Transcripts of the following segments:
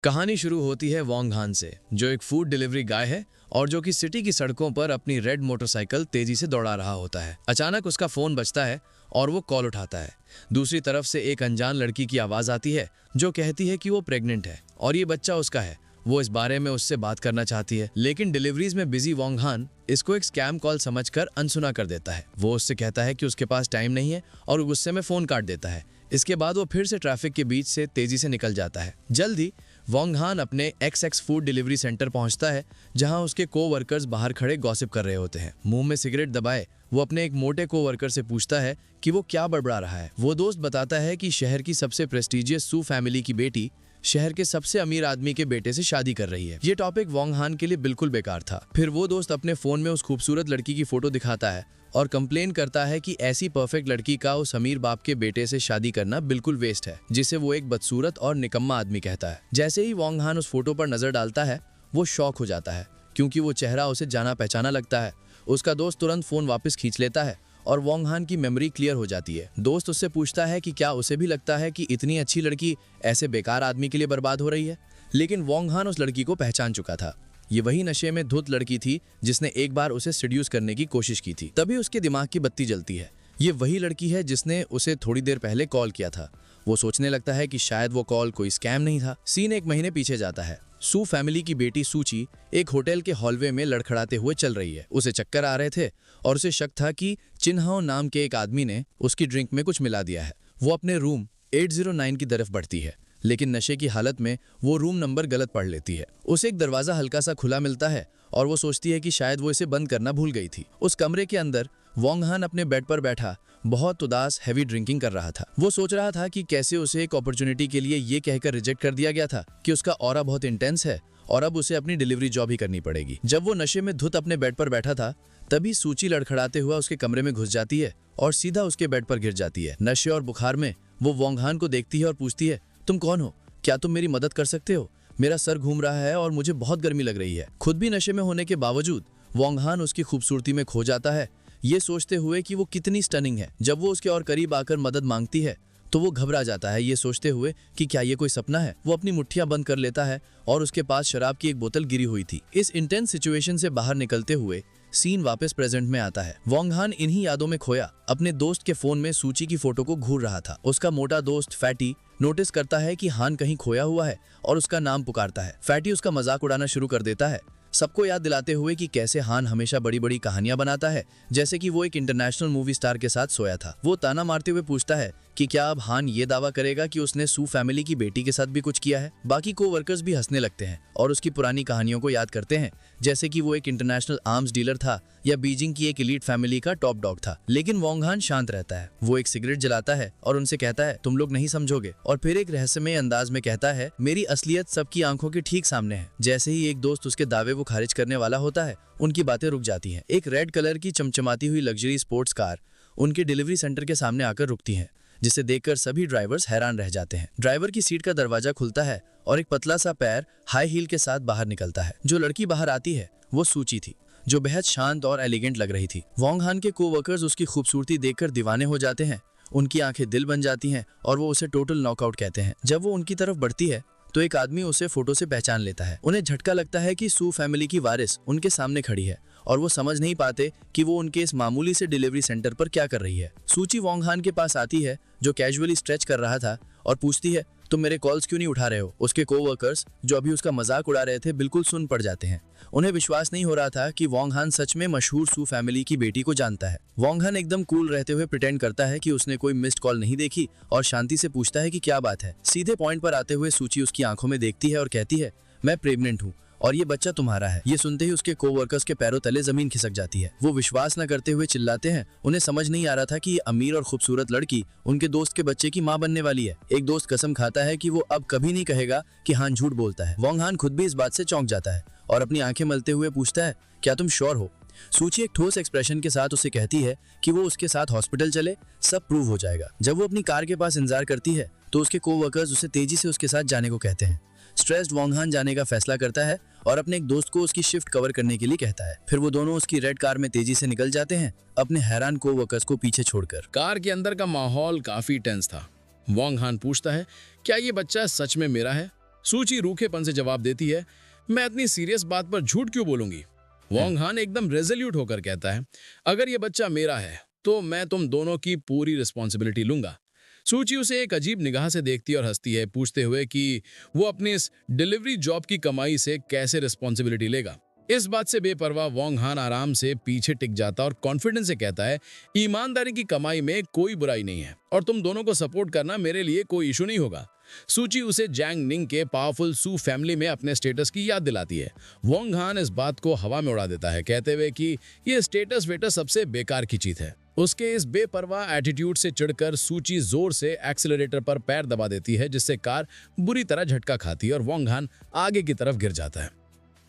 कहानी शुरू होती है वोंग हान से, जो एक फूड डिलीवरी गाय है और जो कि सिटी की सड़कों पर अपनी रेड मोटरसाइकिल तेजी से दौड़ा रहा होता है। अचानक उसका फोन बजता है और वो कॉल उठाता है। दूसरी तरफ से एक अनजान लड़की की आवाज आती है जो कहती है कि वो प्रेग्नेंट है और ये बच्चा उसका है। वो इस बारे में उससे बात करना चाहती है, लेकिन डिलीवरीज में बिजी वोंग हान इसको एक स्कैम कॉल समझकर अनसुना कर देता है। वो उससे कहता है कि उसके पास टाइम नहीं है और गुस्से में फोन काट देता है। इसके बाद वो फिर से ट्रैफिक के बीच से तेजी से निकल जाता है। जल्दी वोंग हान अपने XX फूड डिलीवरी सेंटर पहुंचता है, जहां उसके को-वर्कर्स बाहर खड़े गॉसिप कर रहे होते हैं। मुंह में सिगरेट दबाए वो अपने एक मोटे को-वर्कर से पूछता है कि वो क्या बड़बड़ा रहा है। वो दोस्त बताता है कि शहर की सबसे प्रेस्टिजियस सू फैमिली की बेटी शहर के सबसे अमीर आदमी के बेटे से शादी कर रही है। ये टॉपिक वोंग हान के लिए बिल्कुल बेकार था। फिर वो दोस्त अपने फोन में उस खूबसूरत लड़की की फोटो दिखाता है और कंप्लेन करता है कि ऐसी परफेक्ट लड़की का उस अमीर बाप के बेटे से शादी करना बिल्कुल वेस्ट है, जिसे वो एक बदसूरत और निकम्मा आदमी कहता है। जैसे ही वोंग हान उस फोटो पर नजर डालता है, वो शॉक हो जाता है क्योंकि वो चेहरा उसे जाना पहचाना लगता है। उसका दोस्त तुरंत फोन वापस खींच लेता है और वोंग हान की मेमोरी क्लियर हो जाती है। दोस्त उससे पूछता है कि क्या उसे भी लगता है कि इतनी अच्छी लड़की ऐसे बेकार आदमी के लिए बर्बाद हो रही है, लेकिन वोंग हान उस लड़की को पहचान चुका था। ये वही नशे में धुत लड़की थी जिसने एक बार उसे सिड्यूस करने की कोशिश की थी। तभी उसके दिमाग की बत्ती जलती है। ये वही लड़की है जिसने उसे थोड़ी देर पहले कॉल किया था। वो सोचने लगता है कि शायद वो कॉल कोई स्कैम नहीं था। सीन एक महीने पीछे जाता है। सू फैमिली की बेटी सूची एक होटल के हॉलवे में लड़खड़ाते हुए चल रही है। उसे चक्कर आ रहे थे और उसे शक था कि चिन्हाओ नाम के एक आदमी ने उसकी ड्रिंक में कुछ मिला दिया है। वो अपने रूम 809 की तरफ बढ़ती है, लेकिन नशे की हालत में वो रूम नंबर गलत पढ़ लेती है। उसे एक दरवाजा हल्का सा खुला मिलता है और वो सोचती है कि शायद वो इसे बंद करना भूल गई थी। उस कमरे के अंदर वोंग हान अपने बेड पर बैठा बहुत उदास हैवी ड्रिंकिंग कर रहा था। वो सोच रहा था कि कैसे उसे एक अपॉर्चुनिटी के लिए ये कहकर रिजेक्ट कर दिया गया था कि उसका ऑरा बहुत इंटेंस है और अब उसे अपनी डिलीवरी जॉब ही करनी पड़ेगी। जब वो नशे में धुत अपने बेड पर बैठा था, तभी सूची लड़खड़ाते हुआ उसके कमरे में घुस जाती है और सीधा उसके बेड पर गिर जाती है। नशे और बुखार में वो वोंग हान को देखती है और पूछती है, तुम कौन हो? क्या तुम मेरी मदद कर सकते हो? मेरा सर घूम रहा है और मुझे बहुत गर्मी लग रही है। खुद भी नशे में होने के बावजूद वोंग हान उसकी खूबसूरती में खो जाता है, ये सोचते हुए कि वो कितनी स्टनिंग है। जब वो उसके और करीब आकर मदद मांगती है तो वो घबरा जाता है, ये सोचते हुए कि क्या ये कोई सपना है। वो अपनी मुट्ठियां बंद कर लेता है और उसके पास शराब की एक बोतल गिरी हुई थी। इस इंटेंस सिचुएशन से बाहर निकलते हुए सीन वापस प्रेजेंट में आता है। वोंग हान इन्हीं यादों में खोया अपने दोस्त के फोन में सूची की फोटो को घूर रहा था। उसका मोटा दोस्त फैटी नोटिस करता है कि हान कहीं खोया हुआ है और उसका नाम पुकारता है। फैटी उसका मजाक उड़ाना शुरू कर देता है, सबको याद दिलाते हुए कि कैसे हान हमेशा बड़ी बड़ी कहानियां बनाता है, जैसे कि वो एक इंटरनेशनल मूवी स्टार के साथ सोया था। वो ताना मारते हुए पूछता है कि क्या अब हान ये दावा करेगा कि उसने सू फैमिली की बेटी के साथ भी कुछ किया है। बाकी को-वर्कर्स भी हंसने लगते हैं और उसकी पुरानी कहानियों को याद करते हैं, जैसे कि वो एक इंटरनेशनल आर्म्स डीलर था या बीजिंग की एक एलीट फैमिली का टॉप डॉग था। लेकिन वोंग हान शांत रहता है। वो एक सिगरेट जलाता है और उनसे कहता है, तुम लोग नहीं समझोगे, और फिर एक रहस्यमय अंदाज में कहता है, मेरी असलियत सबकी आंखों के ठीक सामने है। जैसे ही एक दोस्त उसके दावे वो खारिज करने वाला होता है, उनकी बातें रुक जाती हैं। एक रेड कलर की चमचमाती हुई लग्जरी स्पोर्ट्स कार उनके डिलीवरी सेंटर के सामने आकर रुकती है, जिसे देखकर सभी ड्राइवर्स हैरान रह जाते हैं। ड्राइवर की सीट का दरवाजा खुलता है और एक पतला सा पैर हाई हील के साथ बाहर निकलता है। जो लड़की बाहर आती है वो सूची थी, जो बेहद शांत और एलिगेंट लग रही थी। वोंग हान के को-वर्कर्स उसकी खूबसूरती देखकर दीवाने हो जाते हैं। उनकी आंखें दिल बन जाती हैं और वो उसे टोटल नॉकआउट कहते हैं। जब वो उनकी तरफ बढ़ती है तो एक आदमी उसे फोटो से पहचान लेता है। उन्हें झटका लगता है कि सू फैमिली की वारिस उनके सामने खड़ी है और वो समझ नहीं पाते कि वो उनके इस मामूली से डिलीवरी सेंटर पर क्या कर रही है। सूची वोंग हान के पास आती है, जो कैजुअली स्ट्रेच कर रहा था, और पूछती है, तुम मेरे कॉल्स क्यों नहीं उठा रहे हो? उसके को-वर्कर्स जो अभी उसका मजाक उड़ा रहे थे बिल्कुल सुन पड़ जाते हैं। उन्हें विश्वास नहीं हो रहा था कि वोंग हान सच में मशहूर सू फैमिली की बेटी को जानता है। वोंग हान एकदम कूल रहते हुए प्रिटेंड करता है कि उसने कोई मिस्ड कॉल नहीं देखी और शांति से पूछता है कि क्या बात है। सीधे पॉइंट पर आते हुए सूची उसकी आंखों में देखती है और कहती है, मैं प्रेग्नेंट हूँ और ये बच्चा तुम्हारा है। ये सुनते ही उसके को-वर्कर्स के पैरों तले जमीन खिसक जाती है। वो विश्वास न करते हुए चिल्लाते हैं। उन्हें समझ नहीं आ रहा था कि ये अमीर और खूबसूरत लड़की उनके दोस्त के बच्चे की मां बनने वाली है। एक दोस्त कसम खाता है कि वो अब कभी नहीं कहेगा कि हान झूठ बोलता है। वोंग हान खुद भी इस बात से चौंक जाता है और अपनी आंखें मलते हुए पूछता है, क्या तुम श्योर हो? सूची एक ठोस एक्सप्रेशन के साथ उसे कहती है कि वो उसके साथ हॉस्पिटल चले, सब प्रूव हो जाएगा। जब वो अपनी कार के पास इंतजार करती है तो उसके को-वर्कर्स उसे तेजी से उसके साथ जाने को कहते हैं। स्ट्रेस्ड वोंग हान जाने का फैसला करता है और अपने एक दोस्त को उसकी शिफ्ट कवर करने के लिए कहता है। फिर वो दोनों उसकी रेड कार में तेजी से निकल जाते हैं, अपने हैरान को-वर्कर्स को पीछे छोड़कर। कार के अंदर का माहौल काफी टेंस था। वोंग हान पूछता है, क्या ये बच्चा सच में मेरा है? सूची रूखेपन से जवाब देती है, मैं इतनी सीरियस बात पर झूठ क्यों बोलूंगी। वोंग हान एकदम रेजोल्यूट होकर कहता है, अगर ये बच्चा मेरा है तो मैं तुम दोनों की पूरी रिस्पॉन्सिबिलिटी लूंगा। सूची उसे एक अजीब निगाह से देखती और हंसती है, पूछते हुए कि वो अपनी इस डिलीवरी जॉब की कमाई से कैसे रिस्पॉन्सिबिलिटी लेगा। इस बात से बेपरवाह वोंग हान आराम से पीछे टिक जाता और कॉन्फिडेंस से कहता है, ईमानदारी की कमाई में कोई बुराई नहीं है और तुम दोनों को सपोर्ट करना मेरे लिए कोई इशू नहीं होगा। सूची उसे जैंग निंग के पावरफुल सू फैमिली में अपने स्टेटस की याद दिलाती है। वोंग हान इस बात को हवा में उड़ा देता है, कहते हुए कि ये स्टेटस वेटस सबसे बेकार की चीज है। उसके इस बेपरवाह एटीट्यूड से चिढ़कर सूची जोर से एक्सीलरेटर पर पैर दबा देती है, जिससे कार बुरी तरह झटका खाती है और वोंग हान आगे की तरफ गिर जाता है।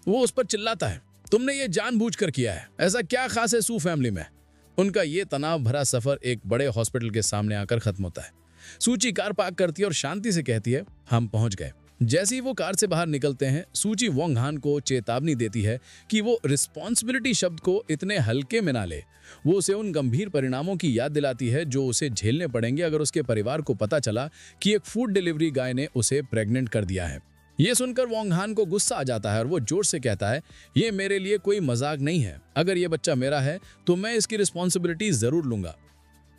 वो उस पर चिल्लाता है, तुमने ये जानबूझकर किया है, ऐसा क्या खास है सू फैमिली में। उनका ये तनाव भरा सफर एक बड़े हॉस्पिटल के सामने आकर खत्म होता है। सूची कार पार्क करती है और शांति से कहती है, हम पहुंच गए। जैसे ही वो कार से बाहर निकलते हैं, सूची वोंग हान को चेतावनी देती है कि वो रिस्पॉन्सिबिलिटी शब्द को इतने हल्के में ना ले। वो उसे उन गंभीर परिणामों की याद दिलाती है जो उसे झेलने पड़ेंगे अगर उसके परिवार को पता चला कि एक फूड डिलीवरी गाय ने उसे प्रेग्नेंट कर दिया है। ये सुनकर वोंग हान को गुस्सा आ जाता है और वो जोर से कहता है, ये मेरे लिए कोई मजाक नहीं है, अगर ये बच्चा मेरा है तो मैं इसकी रिस्पॉन्सिबिलिटी जरूर लूंगा।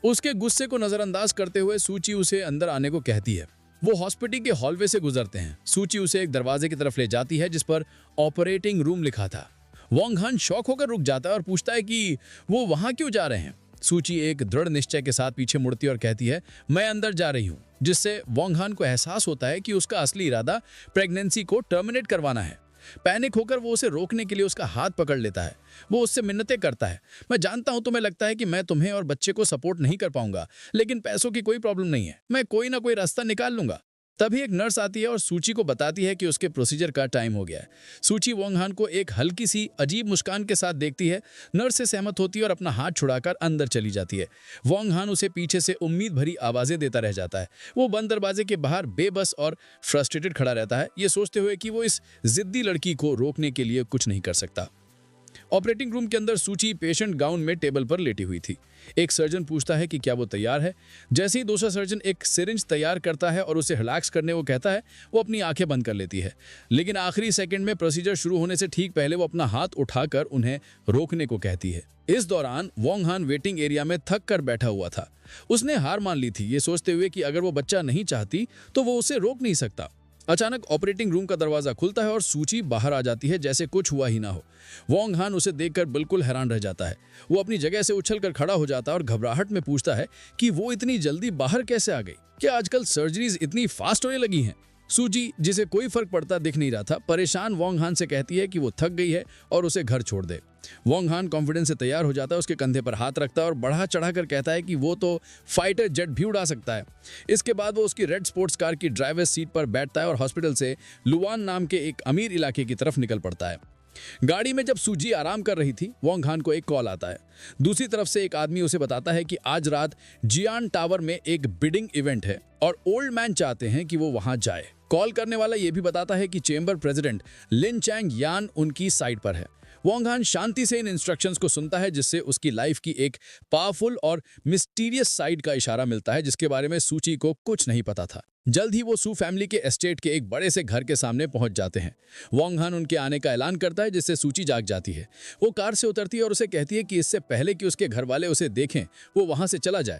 उसके गुस्से को नजरअंदाज करते हुए सूची उसे अंदर आने को कहती है। वो हॉस्पिटल के हॉलवे से गुजरते हैं। सूची उसे एक दरवाजे की तरफ ले जाती है जिस पर ऑपरेटिंग रूम लिखा था। वोंग हान शॉक होकर रुक जाता है और पूछता है कि वो वहां क्यों जा रहे हैं। सूची एक दृढ़ निश्चय के साथ पीछे मुड़ती और कहती है, मैं अंदर जा रही हूँ, जिससे वोंग हान को एहसास होता है कि उसका असली इरादा प्रेगनेंसी को टर्मिनेट करवाना है। पैनिक होकर वो उसे रोकने के लिए उसका हाथ पकड़ लेता है। वो उससे मिन्नतें करता है, मैं जानता हूं तुम्हें लगता है कि मैं तुम्हें और बच्चे को सपोर्ट नहीं कर पाऊंगा, लेकिन पैसों की कोई प्रॉब्लम नहीं है, मैं कोई ना कोई रास्ता निकाल लूंगा। तभी एक नर्स आती है और सूची को बताती है कि उसके प्रोसीजर का टाइम हो गया है। सूची वोंग हान को एक हल्की सी अजीब मुस्कान के साथ देखती है, नर्स से सहमत होती है और अपना हाथ छुड़ाकर अंदर चली जाती है। वोंग हान उसे पीछे से उम्मीद भरी आवाजें देता रह जाता है। वो बंद दरवाजे के बाहर बेबस और फ्रस्ट्रेटेड खड़ा रहता है, ये सोचते हुए कि वो इस जिद्दी लड़की को रोकने के लिए कुछ नहीं कर सकता। ऑपरेटिंग रूम के अंदर सूची पेशेंट गाउन में टेबल पर लेटी हुई थी। एक सर्जन पूछता है कि क्या वो तैयार है। जैसे ही दूसरा सर्जन एक सिरिंज तैयार करता है और उसे रिलैक्स करने को कहता है, वो अपनी आंखें बंद कर लेती है। लेकिन आखिरी सेकंड में प्रोसीजर शुरू होने से ठीक पहले वो अपना हाथ उठाकर उन्हें रोकने को कहती है। इस दौरान वोंग हान वेटिंग एरिया में थक कर बैठा हुआ था। उसने हार मान ली थी, ये सोचते हुए कि अगर वो बच्चा नहीं चाहती तो वो उसे रोक नहीं सकता। अचानक ऑपरेटिंग रूम का दरवाजा खुलता है और सूची बाहर आ जाती है जैसे कुछ हुआ ही ना हो। वोंग हान उसे देखकर बिल्कुल हैरान रह जाता है। वो अपनी जगह से उछलकर खड़ा हो जाता है और घबराहट में पूछता है कि वो इतनी जल्दी बाहर कैसे आ गई। क्या आजकल सर्जरीज इतनी फास्ट होने लगी हैं? सूची, जिसे कोई फर्क पड़ता दिख नहीं रहा था, परेशान वोंग हान से कहती है कि वो थक गई है और उसे घर छोड़ दे। वोंग हान कॉन्फिडेंस से तैयार हो जाता है, उसके कंधे पर हाथ रखता है और बढ़ा चढ़ाकर कहता है कि वो तो फाइटर जेट भी उड़ा सकता है। इसके बाद वो उसकी रेड स्पोर्ट्स कार की ड्राइवर सीट पर बैठता है और हॉस्पिटल से लुआन नाम के एक अमीर इलाके की तरफ निकल पड़ता है। गाड़ी में जब सूजी आराम कर रही थी, वोंग हान को एक कॉल आता है। दूसरी तरफ से एक आदमी उसे बताता है कि आज रात जियान टावर में एक बिडिंग इवेंट है और ओल्ड मैन चाहते हैं कि वो वहां जाए। कॉल करने वाला ये भी बताता है कि चेंबर प्रेसिडेंट लिन चैंग यान उनकी साइड पर है। वोंग हान शांति से इन इंस्ट्रक्शंस को सुनता है, जिससे उसकी लाइफ की एक पावरफुल और मिस्टीरियस साइड का इशारा मिलता है जिसके बारे में सूची को कुछ नहीं पता था। जल्द ही वो सू फैमिली के एस्टेट के एक बड़े से घर के सामने पहुंच जाते हैं। वोंग हान उनके आने का ऐलान करता है, जिससे सूची जाग जाती है। वो कार से उतरती है और उसे कहती है कि इससे पहले कि उसके घर वाले उसे देखें, वो वहां से चला जाए।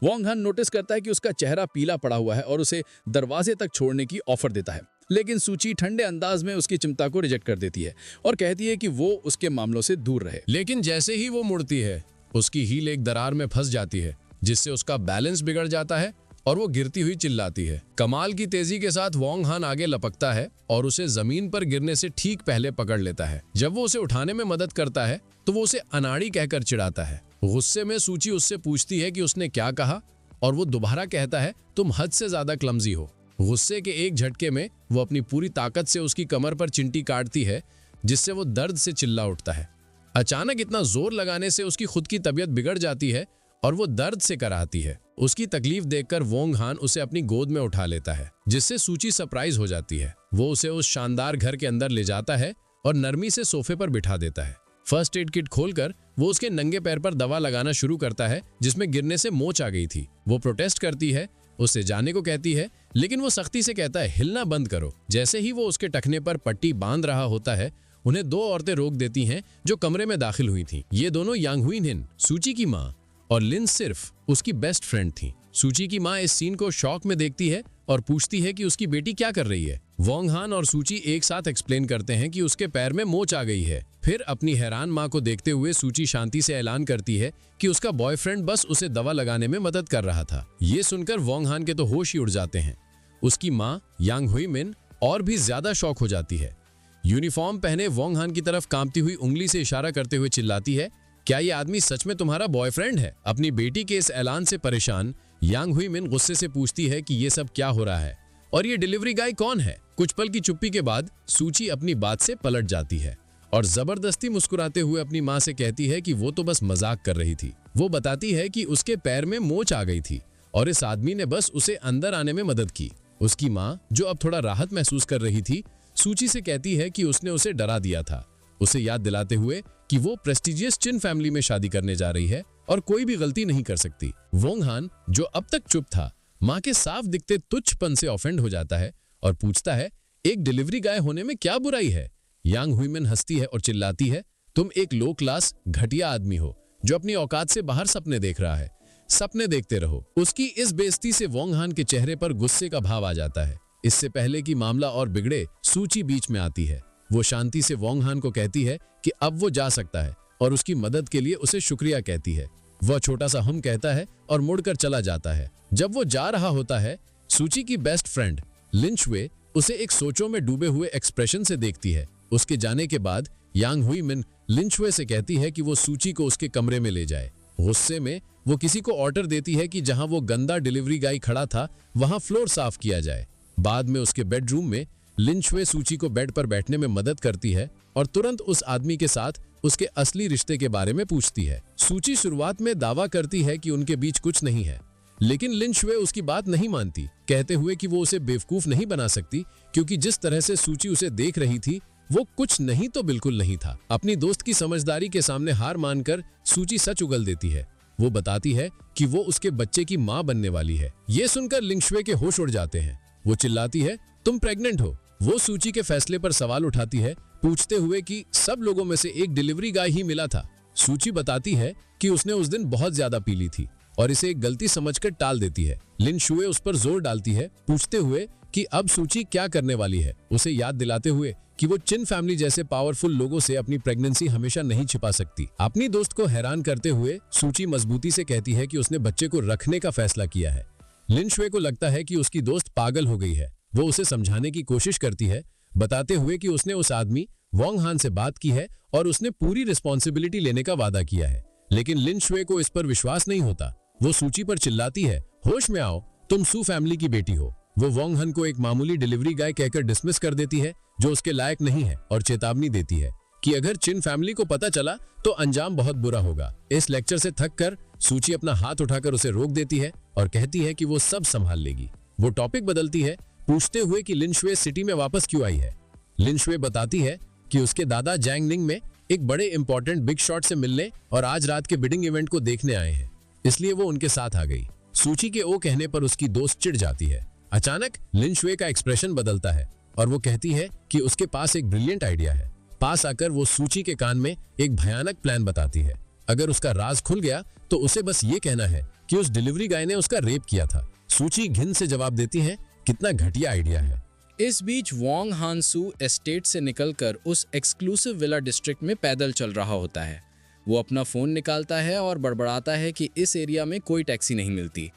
वोंग हान नोटिस करता है कि उसका चेहरा पीला पड़ा हुआ है और उसे दरवाजे तक छोड़ने की ऑफर देता है, लेकिन सूची ठंडे अंदाज में उसकी चिंता को रिजेक्ट कर देती है और कहती है कि वो उसके मामलों से दूर रहे। लेकिन जैसे ही वो मुड़ती है, उसकी हील एक दरार में फंस जाती है, जिससे उसका बैलेंस बिगड़ जाता है और वो गिरती हुई चिल्लाती है। कमाल की तेजी के साथ वोंग हान आगे लपकता है और उसे जमीन पर गिरने से ठीक पहले पकड़ लेता है। जब वो उसे उठाने में मदद करता है तो वो उसे अनाड़ी कहकर चिढ़ाता है। गुस्से में सूची उससे पूछती है कि उसने क्या कहा और वो दोबारा कहता है, तुम हद से ज्यादा क्लमजी हो। गुस्से के एक झटके में वो अपनी पूरी ताकत से उसकी कमर पर चिंटी काटती है, जिससे वो दर्द से चिल्ला उठता है। अचानक इतना जोर लगाने से उसकी खुद की तबीयत बिगड़ जाती है और वो दर्द से कराहती है। उसकी तकलीफ देखकर वोंग हान उसे अपनी गोद में उठा लेता है, जिससे सूची सरप्राइज हो जाती है। वो उसे उस शानदार घर के अंदर ले जाता है और नरमी से सोफे पर बिठा देता है। फर्स्ट एड किट खोलकर वो उसके नंगे पैर पर दवा लगाना शुरू करता है, जिसमें गिरने से मोच आ गई थी। वो प्रोटेस्ट करती है, उससे जाने को कहती है, लेकिन वो सख्ती से कहता है हिलना बंद करो। जैसे ही वो उसके टखने पर पट्टी बांध रहा होता है, उन्हें दो औरतें रोक देती हैं जो कमरे में दाखिल हुई थीं। ये दोनों यांग हुई हिन, सूची की माँ, और लिन सिर्फ उसकी बेस्ट फ्रेंड थी। सूची की माँ इस सीन को शॉक में देखती है और पूछती है कि उसकी बेटी क्या कर रही है। वोंग हान और सूची एक साथ एक्सप्लेन करते हैं कि उसके पैर में मोच आ गई है। फिर अपनी हैरान माँ को देखते हुए सूची शांति से ऐलान करती है कि उसका बॉयफ्रेंड बस उसे दवा लगाने में मदद कर रहा था। ये सुनकर वोंग हान के तो होश ही उड़ जाते हैं। उसकी माँ यांग हुई मिन और भी ज्यादा शॉक हो जाती है। यूनिफॉर्म पहने वोंग हान की तरफ कांपती हुई उंगली से इशारा करते हुए चिल्लाती है, क्या ये आदमी सच में तुम्हारा बॉयफ्रेंड है? अपनी बेटी के इस ऐलान से परेशान यांग हुई मिन गुस्से से पूछती है कि ये सब क्या हो रहा है और ये डिलीवरी गाय कौन है? कुछ पल की चुप्पी के बाद सूची अपनी बात से पलट जाती है और जबरदस्ती मुस्कुराते हुए अपनी माँ से कहती है कि वो तो बस मजाक कर रही थी। वो बताती है कि उसके पैर में मोच आ गई थी और इस आदमी ने बस उसे अंदर आने में मदद की। उसकी माँ, जो अब थोड़ा राहत महसूस कर रही थी, सूची से कहती है कि उसने उसे डरा दिया था, उसे याद दिलाते हुए कि वो प्रेस्टिजियस चिन फैमिली में शादी करने जा रही है और कोई भी गलती नहीं कर सकती। वोंग हान, जो अब तक चुप था, माँ के साफ दिखते तुच्छपन से ऑफेंड हो जाता है और पूछता है, एक डिलीवरी गाय होने में क्या बुराई है? यांग हुईमिन हंसती है और चिल्लाती है, तुम एक लो क्लास घटिया आदमी हो जो अपनी औकात से बाहर सपने देख रहा है। सपने देखते रहो। उसकी इस बेइज्जती से वोंग हान के चेहरे पर गुस्से का भाव आ जाता है। इससे पहले कि मामला और बिगड़े, सूची बीच में आती है। वो शांति से वोंग हान को कहती है कि अब वो जा सकता है और उसकी मदद के लिए उसे शुक्रिया कहती है। वह छोटा सा हम कहता है और मुड़कर चला जाता है। जब वो जा रहा होता है, सूची की बेस्ट फ्रेंड लिन शुए उसे एक सोचों में डूबे हुए एक्सप्रेशन से देखती है। उसके जाने के बाद यांग हुई मिन लिन शुए से कहती है कि वो सूची को उसके कमरे में ले जाए। गुस्से में वो किसी को ऑर्डर देती है कि जहां वो गंदा डिलीवरी गाय खड़ा था वहां फ्लोर साफ किया जाए। बाद में उसके बेडरूम में लिन शुए सूची को बेड पर बैठने में मदद करती है और तुरंत उस आदमी के साथ उसके असली रिश्ते के बारे में पूछती है। सूची शुरुआत में दावा करती है कि उनके बीच कुछ नहीं है, लेकिन लिन शुए उसकी बात नहीं मानती, कहते हुए कि वो उसे बेवकूफ नहीं बना सकती क्योंकि जिस तरह से सूची उसे देख रही थी वो कुछ नहीं तो बिल्कुल नहीं था। अपनी दोस्त की समझदारी के सामने हार मानकर सूची सच उगल देती है। वो बताती है कि वो उसके बच्चे की माँ बनने वाली है। ये सुनकर लिन शुए के होश उड़ जाते हैं। वो चिल्लाती है, तुम प्रेग्नेंट हो। वो सूची के फैसले पर सवाल उठाती है, पूछते हुए कि सब लोगों में से एक डिलीवरी गाय ही मिला था। सूची बताती है कि उसने उस दिन बहुत ज्यादा पी ली थी और इसे एक गलती समझकर टाल देती है। लिन शुए उस पर जोर डालती है, पूछते हुए कि अब सूची क्या करने वाली है, उसे याद दिलाते हुए कि वो चिन फैमिली जैसे पावरफुल लोगों से अपनी प्रेगनेंसी हमेशा नहीं छिपा सकती। अपनी दोस्त को हैरान करते हुए सूची मजबूती से कहती है कि उसने बच्चे को रखने का फैसला किया है। लिन शुए को लगता है कि उसकी दोस्त पागल हो गई है। वो उसे समझाने की कोशिश करती है, बताते हुए कि उसने उस आदमी वोंग हान से बात की है और उसने पूरी रिस्पॉन्सिबिलिटी लेने का वादा किया है। लेकिन लिन शुए को इस पर विश्वास नहीं होता। वो सूची पर चिल्लाती है, होश में आओ, तुम सू फैमिली की बेटी हो। वो वोंग हान को एक मामूली डिलीवरी गाय कहकर डिसमिस कर देती है जो उसके लायक नहीं है और चेतावनी देती है कि अगर चिन फैमिली को पता चला तो अंजाम बहुत बुरा होगा। इस लेक्चर से थक कर सूची अपना हाथ उठाकर उसे रोक देती है और कहती है कि वो सब संभाल लेगी। वो टॉपिक बदलती है, पूछते हुए कि लिन शुए सिटी में वापस क्यों आई है। लिन शुए बताती है कि उसके दादा जैंग निंग में एक बड़े इंपॉर्टेंट बिग शॉट से मिलने और आज रात के बिडिंग इवेंट को देखने आए हैं, इसलिए वो उनके साथ आ गई। सूची के ओ कहने पर उसकी दोस्त चिढ़ जाती है। अचानक लिन शुए का एक्सप्रेशन बदलता है और वो कहती है कि उसके पास एक ब्रिलियंट आइडिया है। पास आकर वो सूची के कान में एक भयानक प्लान बताती है। अगर उसका राज खुल गया तो उसे बस ये कहना है कि उस डिलीवरी गाय ने उसका रेप किया था। सूची घिन से जवाब देती है, कितना घटिया आइडिया है। इस बीच वोंग हान सू एस्टेट से निकलकर उस एक्सक्लूसिव विला डिस्ट्रिक्ट में पैदल चल रहा होता है। वो अपना फोन निकालता है और बड़बड़ाता है कि इस एरिया में कोई टैक्सी नहीं मिलती।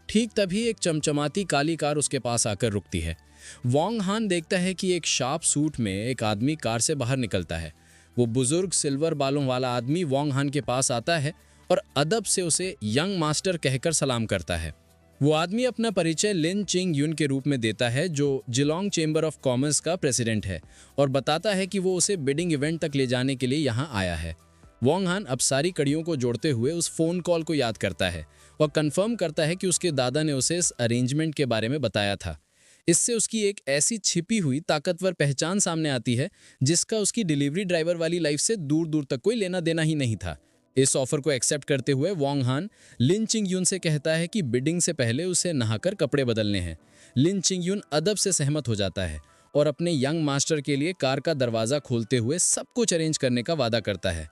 ठीक तभी एक चमचमाती काली कार उसके पास आकर रुकती है। वोंग हान देखता है कि एक शार्प सूट में एक आदमी कार से बाहर निकलता है। वो बुजुर्ग सिल्वर बालों वाला आदमी वोंग हान के पास आता है और अदब से उसे यंग मास्टर कहकर सलाम करता है। वो आदमी अपना परिचय लिन चिंग यून के रूप में देता है, जो जिलोंग चेंबर ऑफ कॉमर्स का प्रेसिडेंट है, और बताता है कि वो उसे बिडिंग इवेंट तक ले जाने के लिए यहाँ आया है। वोंग हान अब सारी कड़ियों को जोड़ते हुए उस फोन कॉल को याद करता है और कंफर्म करता है कि उसके दादा ने उसे इस अरेंजमेंट के बारे में बताया था। इससे उसकी एक ऐसी छिपी हुई ताकतवर पहचान सामने आती है जिसका उसकी डिलीवरी ड्राइवर वाली लाइफ से दूर दूर तक कोई लेना देना ही नहीं था। इस ऑफर को एक्सेप्ट करते हुए वोंग हान लिन चिंग यून से कहता है कि बिडिंग से पहले उसे नहाकर कपड़े बदलने हैं। लिन चिंग यून अदब से सहमत हो जाता है और अपने यंग मास्टर के लिए कार का दरवाजा खोलते हुए सब कुछ अरेंज करने का वादा करता है।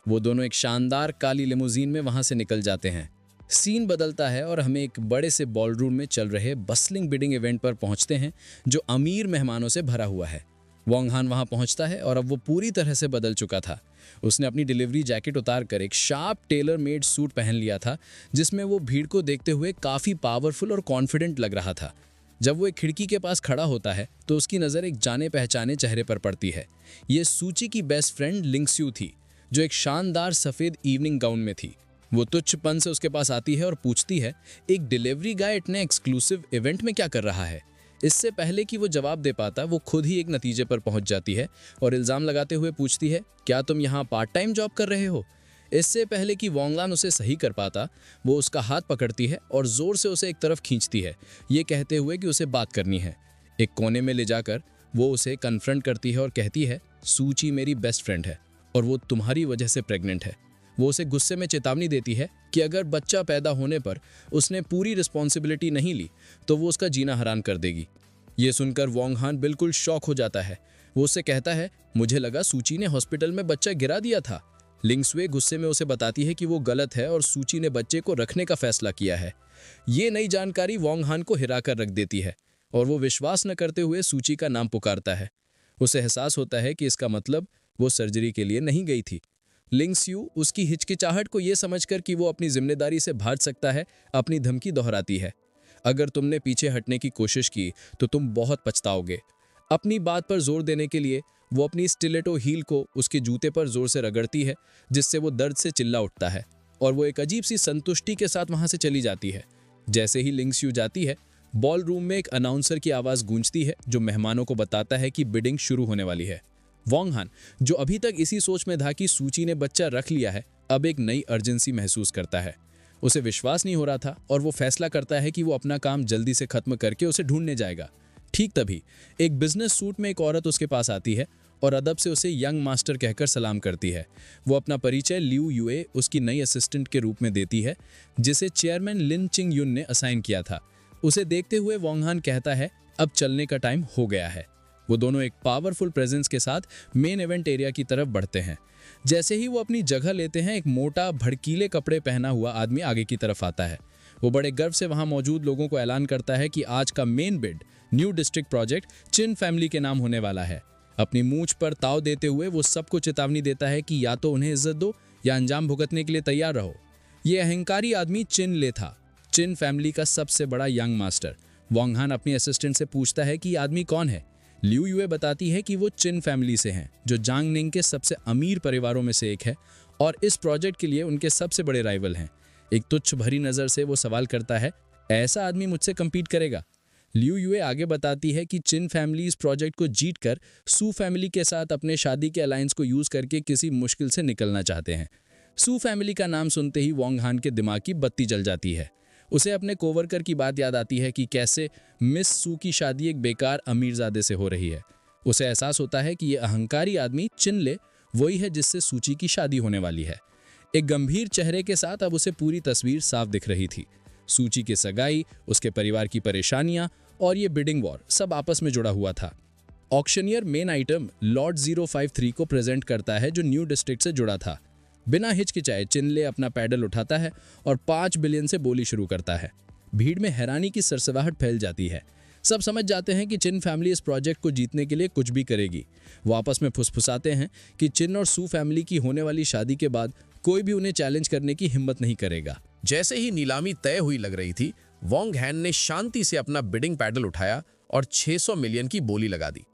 वो दोनों एक शानदार काली लिमोजीन में वहां से निकल जाते हैं। सीन बदलता है और हमें एक बड़े से बॉलरूम में चल रहे बस्लिंग बिडिंग इवेंट पर पहुंचते हैं जो अमीर मेहमानों से भरा हुआ है। वोंग हान वहां पहुंचता है और अब वो पूरी तरह से बदल चुका था। उसने अपनी डिलीवरी जैकेट उतार कर एक शार्प टेलर मेड सूट पहन लिया था जिसमें वो भीड़ को देखते हुए काफी पावरफुल और कॉन्फिडेंट लग रहा था। जब वो एक खिड़की के पास खड़ा होता है तो उसकी नज़र एक जाने पहचाने चेहरे पर पड़ती है। ये सूची की बेस्ट फ्रेंड लिंगस्यू थी जो एक शानदार सफ़ेद इवनिंग गाउन में थी। वो तुच्छपन से उसके पास आती है और पूछती है, एक डिलीवरी गाय इतने एक्सक्लूसिव इवेंट में क्या कर रहा है। इससे पहले कि वो जवाब दे पाता वो खुद ही एक नतीजे पर पहुंच जाती है और इल्ज़ाम लगाते हुए पूछती है, क्या तुम यहाँ पार्ट टाइम जॉब कर रहे हो। इससे पहले कि वोंगलान उसे सही कर पाता वो उसका हाथ पकड़ती है और ज़ोर से उसे एक तरफ खींचती है, ये कहते हुए कि उसे बात करनी है। एक कोने में ले जाकर वो उसे कन्फ्रंट करती है और कहती है, सूची मेरी बेस्ट फ्रेंड है और वो तुम्हारी वजह से प्रेग्नेंट है। वो उसे गुस्से में चेतावनी देती है कि अगर बच्चा पैदा होने पर उसने पूरी रिस्पॉन्सिबिलिटी नहीं ली तो वो उसका जीना हराम कर देगी। ये सुनकर वोंग हान बिल्कुल शॉक हो जाता है। वो उससे कहता है, मुझे लगा सूची ने हॉस्पिटल में बच्चा गिरा दिया था। लिंगस्वे गुस्से में उसे बताती है कि वो गलत है और सूची ने बच्चे को रखने का फैसला किया है। ये नई जानकारी वोंग हान को हिला कर रख देती है और वो विश्वास न करते हुए सूची का नाम पुकारता है। उसे एहसास होता है कि इसका मतलब वो सर्जरी के लिए नहीं गई थी। लिंगस्यू उसकी हिचकिचाहट को ये समझकर कि वो अपनी जिम्मेदारी से भाग सकता है अपनी धमकी दोहराती है, अगर तुमने पीछे हटने की कोशिश की तो तुम बहुत पछताओगे। अपनी बात पर जोर देने के लिए वो अपनी स्टिलेटो हील को उसके जूते पर जोर से रगड़ती है जिससे वो दर्द से चिल्ला उठता है और वो एक अजीब सी संतुष्टि के साथ वहां से चली जाती है। जैसे ही लिंगस्यू जाती है बॉल रूम में एक अनाउंसर की आवाज़ गूंजती है जो मेहमानों को बताता है कि बिडिंग शुरू होने वाली है। वोंग हान जो अभी तक इसी सोच में था कि सूची ने बच्चा रख लिया है अब एक नई अर्जेंसी महसूस करता है। उसे विश्वास नहीं हो रहा था और वो फैसला करता है कि वो अपना काम जल्दी से खत्म करके उसे ढूंढने जाएगा। ठीक तभी एक बिजनेस सूट में एक औरत उसके पास आती है और अदब से उसे यंग मास्टर कहकर सलाम करती है। वो अपना परिचय लियू युए उसकी नई असिस्टेंट के रूप में देती है जिसे चेयरमैन लिन चिंग यून ने असाइन किया था। उसे देखते हुए वोंग हान कहता है, अब चलने का टाइम हो गया है। वो दोनों एक पावरफुल प्रेजेंस के साथ मेन इवेंट एरिया की तरफ बढ़ते हैं। जैसे ही वो अपनी जगह लेते हैं एक मोटा भड़कीले कपड़े पहना हुआ आदमी आगे की तरफ आता है। वो बड़े गर्व से वहां मौजूद लोगों को ऐलान करता है कि आज का main bid new district project चिन फैमिली के नाम होने वाला है। अपनी मूंछ पर ताव देते हुए वो सबको चेतावनी देता है कि या तो उन्हें इज्जत दो या अंजाम भुगतने के लिए तैयार रहो। ये अहंकारी आदमी चिन ले था, चिन फैमिली का सबसे बड़ा यंग मास्टर। वोंग हान अपनी असिस्टेंट से पूछता है कि आदमी कौन है। लियू युए बताती है कि वो चिन फैमिली से हैं जो जांगनिंग के सबसे अमीर परिवारों में से एक है और इस प्रोजेक्ट के लिए उनके सबसे बड़े राइवल हैं। एक तुच्छ भरी नज़र से वो सवाल करता है, ऐसा आदमी मुझसे कम्पीट करेगा। लियू युए आगे बताती है कि चिन फैमिली इस प्रोजेक्ट को जीत कर सू फैमिली के साथ अपने शादी के अलायंस को यूज़ करके किसी मुश्किल से निकलना चाहते हैं। सू फैमिली का नाम सुनते ही वोंग हान के दिमाग की बत्ती जल जाती है। उसे अपने कोवर्कर की बात याद आती है कि कैसे मिस सू की शादी एक बेकार अमीरजादे से हो रही है। उसे एहसास होता है कि ये अहंकारी आदमी चिनले वही है जिससे सूची की शादी होने वाली है। एक गंभीर चेहरे के साथ अब उसे पूरी तस्वीर साफ दिख रही थी। सूची की सगाई, उसके परिवार की परेशानियां और ये बिडिंग वॉर सब आपस में जुड़ा हुआ था। ऑक्शनियर मेन आइटम लॉर्ड 053 को प्रेजेंट करता है जो न्यू डिस्ट्रिक्ट से जुड़ा था। बिना हिचकिचाए चिनले अपना पैडल उठाता है और 5 बिलियन से बोली शुरू करता है। भीड़ में हैरानी की सरसराहट फैल जाती है। सब समझ जाते हैं कि चिन फैमिली इस प्रोजेक्ट को जीतने के लिए कुछ भी करेगी। वो आपस में फुसफुसाते हैं कि चिन और सू फैमिली की होने वाली शादी के बाद कोई भी उन्हें चैलेंज करने की हिम्मत नहीं करेगा। जैसे ही नीलामी तय हुई लग रही थी, वोंग हान ने शांति से अपना बिडिंग पैडल उठाया और 600 मिलियन की बोली लगा दी।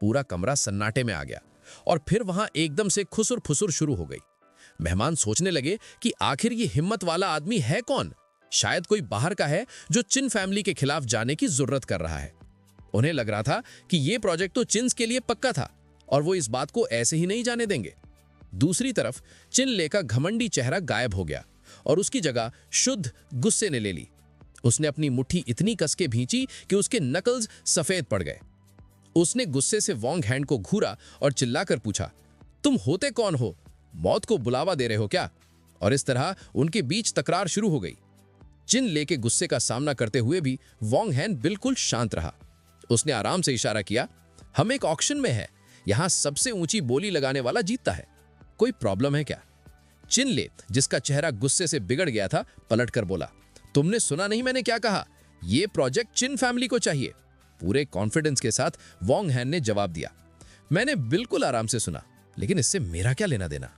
पूरा कमरा सन्नाटे में आ गया और फिर वहां एकदम से खुसुर फुसुर शुरू हो गई। मेहमान सोचने लगे कि आखिर ये हिम्मत वाला आदमी है कौन। शायद कोई बाहर का है जो चिन फैमिली के खिलाफ जाने की जरूरत कर रहा है। उन्हें लग रहा था कि ये प्रोजेक्ट तो चिन्स के लिए पक्का था और वो इस बात को ऐसे ही नहीं जाने देंगे। दूसरी तरफ चिनले का घमंडी चेहरा गायब हो गया और उसकी जगह शुद्ध गुस्से ने ले ली। उसने अपनी मुट्ठी इतनी कस के भींची कि उसके नकल्स सफेद पड़ गए। उसने गुस्से से वोंग हान को घूरा और चिल्लाकर पूछा, तुम होते कौन हो? मौत को बुलावा दे रहे हो क्या? और इस तरह उनके बीच तकरार शुरू हो गई। चिन ले के गुस्से का सामना करते हुए भी वोंग हैन बिल्कुल शांत रहा। उसने आराम से इशारा किया, हम एक ऑक्शन में है, यहां सबसे ऊंची बोली लगाने वाला जीतता है, कोई प्रॉब्लम है क्या? चिन ले, जिसका चेहरा गुस्से से बिगड़ गया था, पलटकर बोला, तुमने सुना नहीं मैंने क्या कहा? यह प्रोजेक्ट चिन फैमिली को चाहिए। पूरे कॉन्फिडेंस के साथ वोंग हैन ने जवाब दिया, मैंने बिल्कुल आराम से सुना, लेकिन इससे मेरा क्या लेना देना?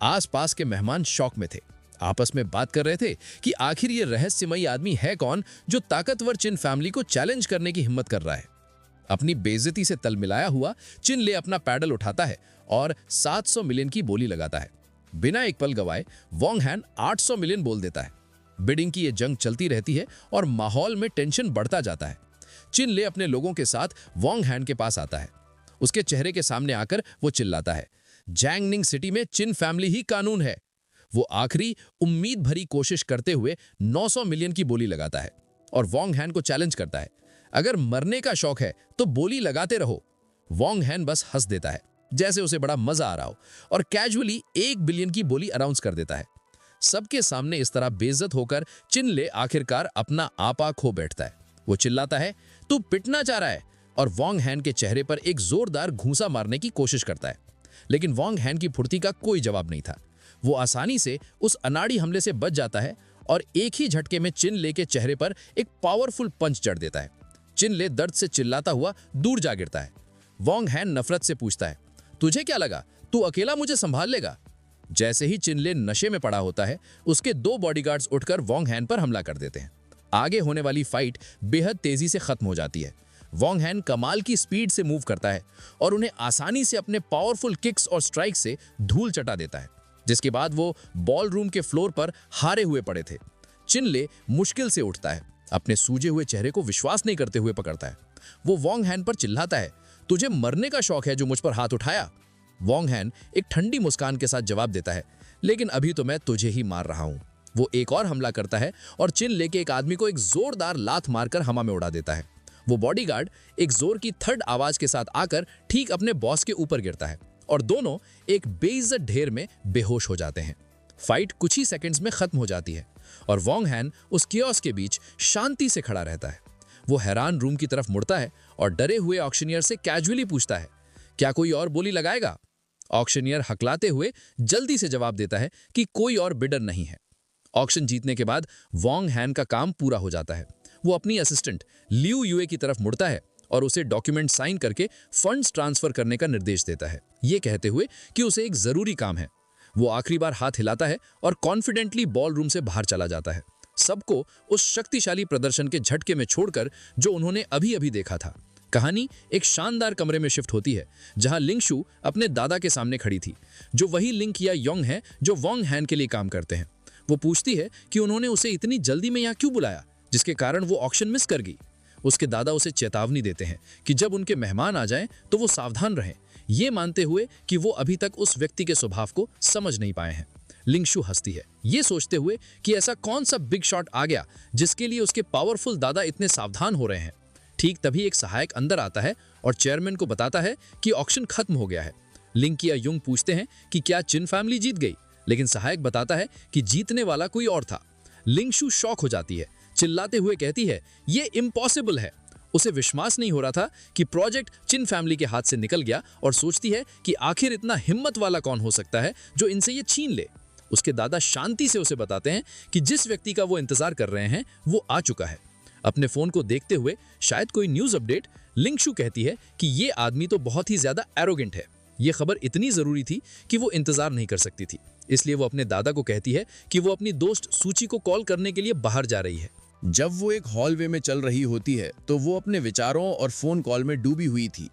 आसपास के मेहमान शॉक में थे, आपस में बात कर रहे थे कि आखिर ये रहस्यमयी आदमी है कौन जो ताकतवर चिन फैमिली को चैलेंज करने की हिम्मत कर रहा है। अपनी बेइज्जती से तल मिलाया हुआ चिन ले अपना पैडल उठाता है और 700 मिलियन की बोली लगाता है। बिना एक पल गवाए वोंग हैन 800 मिलियन बोल देता है। बिडिंग की ये जंग चलती रहती है और माहौल में टेंशन बढ़ता जाता है। चिन ले अपने लोगों के साथ वोंग हैन के पास आता है। उसके चेहरे के सामने आकर वो चिल्लाता है, जैंगनिंग सिटी में चिन फैमिली ही कानून है। वो आखिरी उम्मीद भरी कोशिश करते हुए 900 मिलियन की बोली लगाता है और वोंग हैन को चैलेंज करता है, अगर मरने का शौक है तो बोली लगाते रहो। वोंग हैन बस हंस देता है, जैसे उसे बड़ा मजा आ रहा हो, और कैजुअली 1 बिलियन की बोली अनाउंस कर देता है। सबके सामने इस तरह बेइज्जत होकर चिन ले आखिरकार अपना आपा खो बैठता है। वो चिल्लाता है, तू पिटना चाह रहा है, और वोंग हैन के चेहरे पर एक जोरदार घूंसा मारने की कोशिश करता है। लेकिन वोंग हैन की फुर्ती का कोई जवाब नहीं था। वो आसानी से उस अनाड़ी हमले से बच जाता है और एक ही झटके में चिन ले के चेहरे पर एक पावरफुल पंच जड़ देता है। चिन ले दर्द से चिल्लाता हुआ दूर जा गिरता है। वोंग हैन नफरत से पूछता है, तुझे क्या लगा तू अकेला मुझे संभाल लेगा? जैसे ही चिन ले नशे में पड़ा होता है, उसके 2 बॉडीगार्ड्स उठकर वोंग हैन पर हमला कर देते हैं। आगे होने वाली फाइट बेहद तेजी से खत्म हो जाती है। वोंग हैन कमाल की स्पीड से मूव करता है और उन्हें आसानी से अपने पावरफुल किक्स और स्ट्राइक से धूल चटा देता है, जिसके बाद वो बॉल रूम के फ्लोर पर हारे हुए पड़े थे। चिन ले मुश्किल से उठता है, अपने सूजे हुए चेहरे को विश्वास नहीं करते हुए पकड़ता है। वो वोंग हैन पर चिल्लाता है, तुझे मरने का शौक है जो मुझ पर हाथ उठाया? वोंग हैन एक ठंडी मुस्कान के साथ जवाब देता है, लेकिन अभी तो मैं तुझे ही मार रहा हूं। वो एक और हमला करता है और चिन ले के एक आदमी को एक जोरदार लात मारकर हवा में उड़ा देता है। वो बॉडीगार्ड एक जोर की थर्ड आवाज के साथ आकर ठीक अपने बॉस के ऊपर गिरता है और दोनों एक बेइज्जत ढेर में बेहोश हो जाते हैं। फाइट कुछ ही सेकंड्स में खत्म हो जाती है और वोंग हैन उस कियोस्क के बीच शांति से खड़ा रहता है। वो हैरान रूम की तरफ मुड़ता है और डरे हुए ऑक्शनियर से कैजुअली पूछता है, क्या कोई और बोली लगाएगा? ऑक्शनियर हकलाते हुए जल्दी से जवाब देता है कि कोई और बिडर नहीं है। ऑक्शन जीतने के बाद वोंग हैन का काम पूरा हो जाता है। वो अपनी असिस्टेंट लियू युए की तरफ मुड़ता है और उसे डॉक्यूमेंट साइन करके फंड्स ट्रांसफर करने का निर्देश देता है, ये कहते हुए कि उसे एक जरूरी काम है। वो आखिरी बार हाथ हिलाता है और कॉन्फिडेंटली बॉल रूम से बाहर चला जाता है, सबको उस शक्तिशाली प्रदर्शन के झटके में छोड़कर जो उन्होंने अभी अभी देखा था। कहानी एक शानदार कमरे में शिफ्ट होती है जहां लिंगशु अपने दादा के सामने खड़ी थी, जो वही लिंग या योंग है जो वोंग हैन के लिए काम करते हैं। वो पूछती है कि उन्होंने उसे इतनी जल्दी में यहाँ क्यों बुलाया, जिसके कारण वो ऑक्शन मिस कर गई। उसके दादा उसे चेतावनी देते हैं कि जब उनके मेहमान आ जाएं तो वो सावधान रहें, ये मानते हुए कि वो अभी तक उस व्यक्ति के स्वभाव को समझ नहीं पाए हैं। लिंगशु हंसती है, ये सोचते हुए कि ऐसा कौन सा बिग शॉट आ गया जिसके लिए उसके पावरफुल दादा इतने सावधान हो रहे हैं। ठीक तभी एक सहायक अंदर आता है और चेयरमैन को बताता है कि ऑक्शन खत्म हो गया है। लिंग या युंग पूछते हैं कि क्या चिन फैमिली जीत गई, लेकिन सहायक बताता है कि जीतने वाला कोई और था। लिंगशु शॉक हो जाती है, चिल्लाते हुए कहती है, ये इम्पॉसिबल है। उसे विश्वास नहीं हो रहा था कि प्रोजेक्ट चिन फैमिली के हाथ से निकल गया और सोचती है कि आखिर इतना हिम्मत वाला कौन हो सकता है जो इनसे ये छीन ले। उसके दादा शांति से उसे बताते हैं कि जिस व्यक्ति का वो इंतजार कर रहे हैं वो आ चुका है। अपने फोन को देखते हुए शायद कोई न्यूज अपडेट, लिंगशु कहती है कि ये आदमी तो बहुत ही ज्यादा एरोगेंट है। ये खबर इतनी जरूरी थी कि वो इंतजार नहीं कर सकती थी, इसलिए वो अपने दादा को कहती है कि वो अपनी दोस्त सूची को कॉल करने के लिए बाहर जा रही है। जब वो एक हॉलवे में चल रही होती है तो वो अपने विचारों और फोन कॉल में डूबी हुई थी।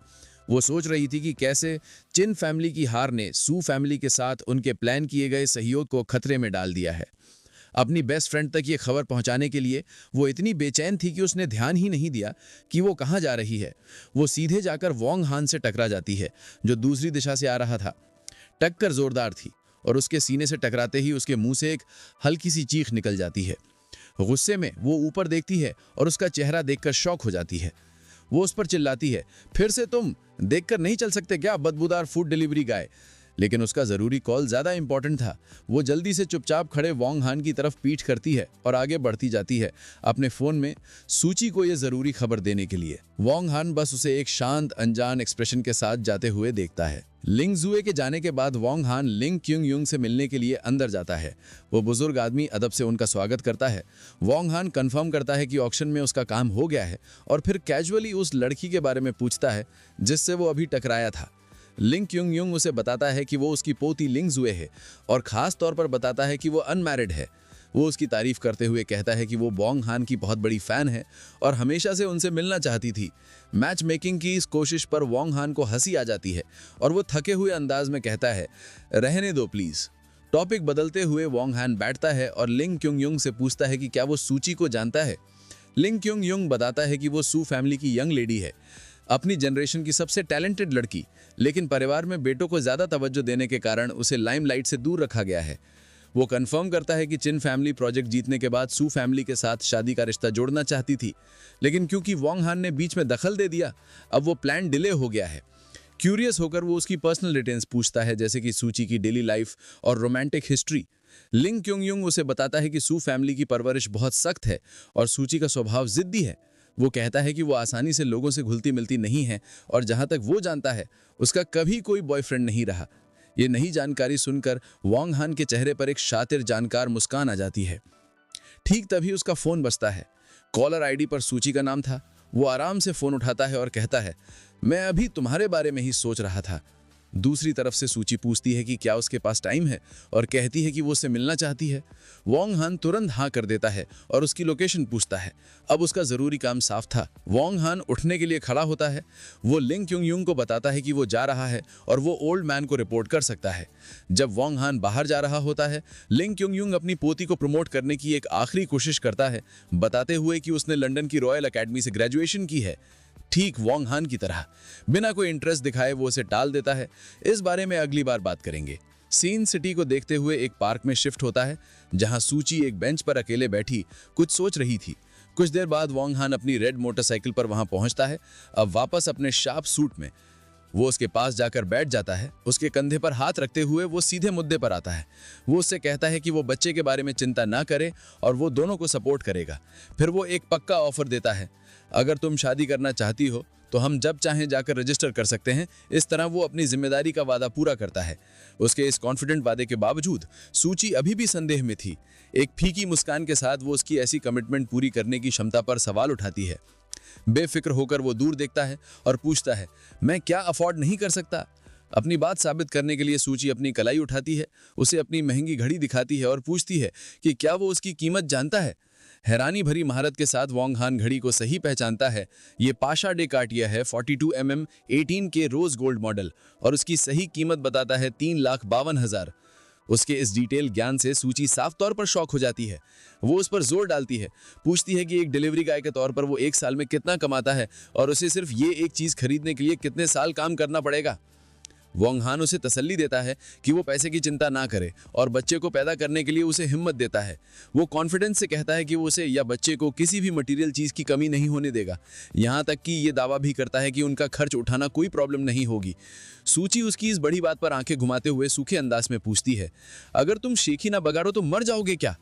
वो सोच रही थी कि कैसे चिन फैमिली की हार ने सू फैमिली के साथ उनके प्लान किए गए सहयोग को खतरे में डाल दिया है। अपनी बेस्ट फ्रेंड तक ये खबर पहुंचाने के लिए वो इतनी बेचैन थी कि उसने ध्यान ही नहीं दिया कि वो कहाँ जा रही है। वो सीधे जाकर वोंग हान से टकरा जाती है जो दूसरी दिशा से आ रहा था। टक्कर जोरदार थी और उसके सीने से टकराते ही उसके मुंह से एक हल्की सी चीख निकल जाती है। गुस्से में वो ऊपर देखती है और उसका चेहरा देखकर शॉक हो जाती है। वो उस पर चिल्लाती है, फिर से तुम देखकर नहीं चल सकते क्या, बदबूदार फूड डिलीवरी गाय? लेकिन उसका ज़रूरी कॉल ज़्यादा इंपॉर्टेंट था। वो जल्दी से चुपचाप खड़े वॉन्ग हान की तरफ पीठ करती है और आगे बढ़ती जाती है अपने फ़ोन में सूची को ये ज़रूरी खबर देने के लिए। वॉन्ग हान बस उसे एक शांत अनजान एक्सप्रेशन के साथ जाते हुए देखता है। लिंग जुए के जाने के बाद वॉन्ग हान लिंग क्युंग युंग से मिलने के लिए अंदर जाता है। वो बुजुर्ग आदमी अदब से उनका स्वागत करता है। वॉन्ग हान कंफर्म करता है कि ऑक्शन में उसका काम हो गया है और फिर कैजुअली उस लड़की के बारे में पूछता है जिससे वो अभी टकराया था। लिंग क्युंग युंग उसे बताता है कि वो उसकी पोती लिंग जुए है और खास तौर पर बताता है कि वो अनमैरिड है। वो उसकी तारीफ करते हुए कहता है कि वो वॉन्ग हान की बहुत बड़ी फैन है और हमेशा से उनसे मिलना चाहती थी। मैच मेकिंग की इस कोशिश पर वॉन्ग हान को हंसी आ जाती है और वो थके हुए अंदाज में कहता है, रहने दो प्लीज। टॉपिक बदलते हुए वॉन्ग हान बैठता है और लिंग क्युंग युंग से पूछता है कि क्या वो सूची को जानता है। लिंग क्युंग युंग बताता है कि वो सू फैमिली की यंग लेडी है, अपनी जनरेशन की सबसे टैलेंटेड लड़की, लेकिन परिवार में बेटों को ज्यादा तवज्जो देने के कारण उसे लाइमलाइट से दूर रखा गया है। वो कंफर्म करता है कि चिन फैमिली प्रोजेक्ट जीतने के बाद सू फैमिली के साथ शादी का रिश्ता जोड़ना चाहती थी, लेकिन क्योंकि वॉन्ग हान ने बीच में दखल दे दिया, अब वो प्लान डिले हो गया है। क्यूरियस होकर वो उसकी पर्सनल डिटेल्स पूछता है, जैसे कि सूची की डेली लाइफ और रोमांटिक हिस्ट्री। लिंग क्युंग युंग उसे बताता है कि सू फैमिली की परवरिश बहुत सख्त है और सूची का स्वभाव जिद्दी है। वो कहता है कि वो आसानी से लोगों से घुलती मिलती नहीं है और जहां तक वो जानता है उसका कभी कोई बॉयफ्रेंड नहीं रहा। ये नई जानकारी सुनकर वॉन्ग हान के चेहरे पर एक शातिर जानकार मुस्कान आ जाती है। ठीक तभी उसका फोन बजता है। कॉलर आईडी पर सूची का नाम था। वो आराम से फोन उठाता है और कहता है, मैं अभी तुम्हारे बारे में ही सोच रहा था। दूसरी तरफ से सूची पूछती है कि क्या उसके पास टाइम है और कहती है कि वो उससे मिलना चाहती है। वॉन्ग हान तुरंत हाँ कर देता है और उसकी लोकेशन पूछता है। अब उसका जरूरी काम साफ था। वॉन्ग हान उठने के लिए खड़ा होता है। वो लिंग क्युंग युंग को बताता है कि वो जा रहा है और वो ओल्ड मैन को रिपोर्ट कर सकता है। जब वॉन्ग हान बाहर जा रहा होता है, लिंग क्युंग युंग अपनी पोती को प्रमोट करने की एक आखिरी कोशिश करता है, बताते हुए कि उसने लंदन की रॉयल अकेडमी से ग्रेजुएशन की है। ठीक वॉन्ग हान की तरह बिना कोई इंटरेस्ट दिखाए वो उसे टाल देता है। इस बारे में अगली बार बात करेंगे। सीन सिटी को देखते हुए एक पार्क में शिफ्ट होता है, जहां सूची एक बेंच पर अकेले बैठी कुछ सोच रही थी। कुछ देर बाद वॉन्ग हान अपनी रेड मोटरसाइकिल पर वहां पहुंचता है, अब वापस अपने शार्प सूट में। वो उसके पास जाकर बैठ जाता है। उसके कंधे पर हाथ रखते हुए वो सीधे मुद्दे पर आता है। वो उससे कहता है कि वो बच्चे के बारे में चिंता ना करे और वो दोनों को सपोर्ट करेगा। फिर वो एक पक्का ऑफर देता है, अगर तुम शादी करना चाहती हो तो हम जब चाहें जाकर रजिस्टर कर सकते हैं। इस तरह वो अपनी जिम्मेदारी का वादा पूरा करता है। उसके इस कॉन्फिडेंट वादे के बावजूद सूची अभी भी संदेह में थी। एक फीकी मुस्कान के साथ वो उसकी ऐसी कमिटमेंट पूरी करने की क्षमता पर सवाल उठाती है। बेफिक्र होकर वो दूर देखता है और पूछता है, मैं क्या अफोर्ड नहीं कर सकता? अपनी बात साबित करने के लिए सूची अपनी कलाई उठाती है, उसे अपनी महंगी घड़ी दिखाती है और पूछती है कि क्या वो उसकी कीमत जानता है। हैरानी भरी महारत के साथ वॉन्ग हान घड़ी को सही पहचानता है। ये पाशा डे कार्टियर है 42 mm 18K rose gold model और उसकी सही कीमत बताता है 3,52,000। उसके इस डिटेल ज्ञान से सूची साफ तौर पर शॉक हो जाती है। वो उस पर जोर डालती है, पूछती है कि एक डिलीवरी गाय के तौर पर वो एक साल में कितना कमाता है और उसे सिर्फ ये एक चीज खरीदने के लिए कितने साल काम करना पड़ेगा। वॉन्ग हान उसे तसल्ली देता है कि वो पैसे की चिंता ना करे और बच्चे को पैदा करने के लिए उसे हिम्मत देता है। वो कॉन्फिडेंस से कहता है कि वो उसे या बच्चे को किसी भी मटेरियल चीज की कमी नहीं होने देगा। यहाँ तक कि ये दावा भी करता है कि उनका खर्च उठाना कोई प्रॉब्लम नहीं होगी। सूची उसकी इस बड़ी बात पर आंखें घुमाते हुए सूखे अंदाज में पूछती है, अगर तुम शेखी ना बगाड़ो तो मर जाओगे क्या?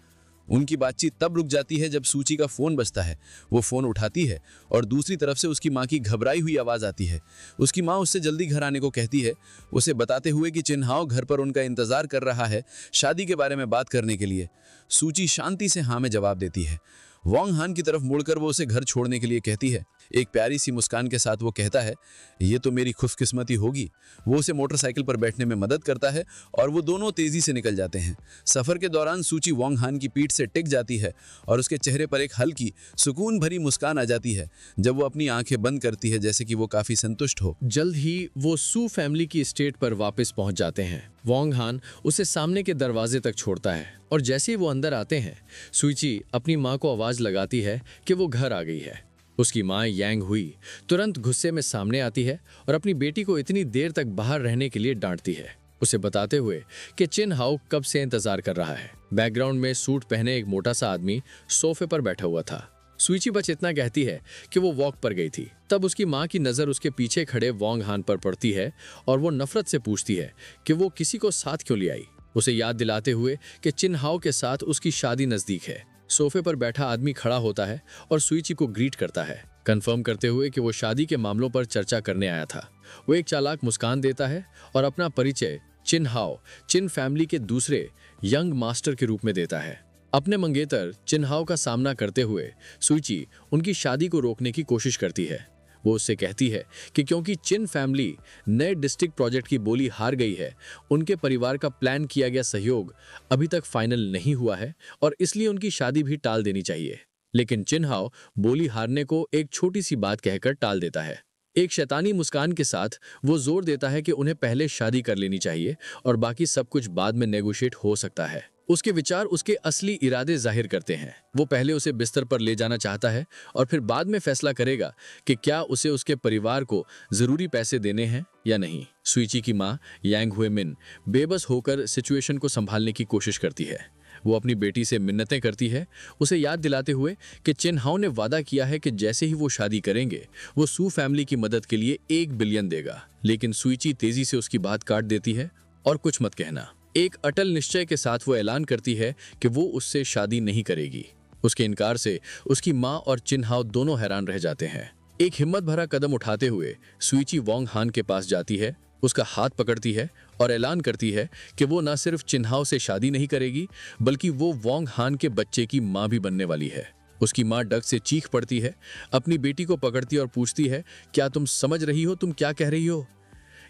उनकी बातचीत तब रुक जाती है जब सूची का फोन बजता है। वो फोन उठाती है और दूसरी तरफ से उसकी माँ की घबराई हुई आवाज आती है। उसकी माँ उससे जल्दी घर आने को कहती है, उसे बताते हुए कि चिन्हाओ घर पर उनका इंतजार कर रहा है शादी के बारे में बात करने के लिए। सूची शांति से हाँ में जवाब देती है। वॉन्ग हान की तरफ मुड़कर वो उसे घर छोड़ने के लिए कहती है। एक प्यारी सी मुस्कान के साथ वो कहता है, ये तो मेरी खुशकिस्मती होगी। वो उसे मोटरसाइकिल पर बैठने में मदद करता है और वो दोनों तेजी से निकल जाते हैं। सफर के दौरान सूची वॉन्ग हान की पीठ से टिक जाती है और उसके चेहरे पर एक हल्की सुकून भरी मुस्कान आ जाती है जब वो अपनी आंखें बंद करती है, जैसे कि वो काफी संतुष्ट हो। जल्द ही वो सू फैमिली की एस्टेट पर वापस पहुंच जाते हैं। वॉन्ग हान उसे सामने के दरवाजे तक छोड़ता है और जैसे ही वो अंदर आते हैं, सूची अपनी माँ को आवाज लगाती है कि वो घर आ गई है। उसकी माँ यांग हुई तुरंत गुस्से में सामने आती है और अपनी बेटी को इतनी देर तक बाहर रहने के लिए डांटती है, उसे बताते हुए कि चिन हाउ कब से इंतजार कर रहा है। बैकग्राउंड में सूट पहने एक मोटा सा आदमी सोफे पर बैठा हुआ था। सुईची बस इतना कहती है कि वो वॉक पर गई थी। तब उसकी माँ की नज़र उसके पीछे खड़े वोंग हान पर पड़ती है और वो नफरत से पूछती है कि वो किसी को साथ क्यों ले आई, उसे याद दिलाते हुए कि चिन हाओ के साथ उसकी शादी नज़दीक है। सोफे पर बैठा आदमी खड़ा होता है और सुईची को ग्रीट करता है, कंफर्म करते हुए कि वो शादी के मामलों पर चर्चा करने आया था। वो एक चालाक मुस्कान देता है और अपना परिचय चिन हाओ, चिन फैमिली के दूसरे यंग मास्टर के रूप में देता है। अपने मंगेतर चिन हाओ का सामना करते हुए सुईची उनकी शादी को रोकने की कोशिश करती है। वो उससे कहती है कि क्योंकि चिन फैमिली नए डिस्ट्रिक्ट प्रोजेक्ट की बोली हार गई है, उनके परिवार का प्लान किया गया सहयोग अभी तक फाइनल नहीं हुआ है और इसलिए उनकी शादी भी टाल देनी चाहिए। लेकिन चिन हाओ बोली हारने को एक छोटी सी बात कहकर टाल देता है। एक शैतानी मुस्कान के साथ वो जोर देता है कि उन्हें पहले शादी कर लेनी चाहिए और बाकी सब कुछ बाद में नेगोशिएट हो सकता है। उसके विचार उसके असली इरादे जाहिर करते हैं। वो पहले उसे बिस्तर पर ले जाना चाहता है और फिर बाद में फैसला करेगा कि क्या उसे उसके परिवार को जरूरी पैसे देने हैं या नहीं। सुईची की माँ यांग हुएमिन बेबस होकर सिचुएशन को संभालने की कोशिश करती है। वो अपनी बेटी से मिन्नतें करती है, उसे याद दिलाते हुए कि चिन हाओ ने वादा किया है कि जैसे ही वो शादी करेंगे वो सू फैमिली की मदद के लिए 1 बिलियन देगा। लेकिन सुईची तेजी से उसकी बात काट देती है और कुछ मत कहना। एक अटल निश्चय के साथ वो ऐलान करती है कि वो उससे शादी नहीं करेगी। उसके इनकार से उसकी माँ और चिन हाओ दोनों हैरान रह जाते हैं। एक हिम्मत भरा कदम उठाते हुए सुईची वोंग हान के पास जाती है, उसका हाथ पकड़ती है और ऐलान करती है कि वो न सिर्फ चिन हाओ से शादी नहीं करेगी बल्कि वो वोंग हान के बच्चे की माँ भी बनने वाली है। उसकी माँ डग से चीख पड़ती है, अपनी बेटी को पकड़ती और पूछती है, क्या तुम समझ रही हो तुम क्या कह रही हो?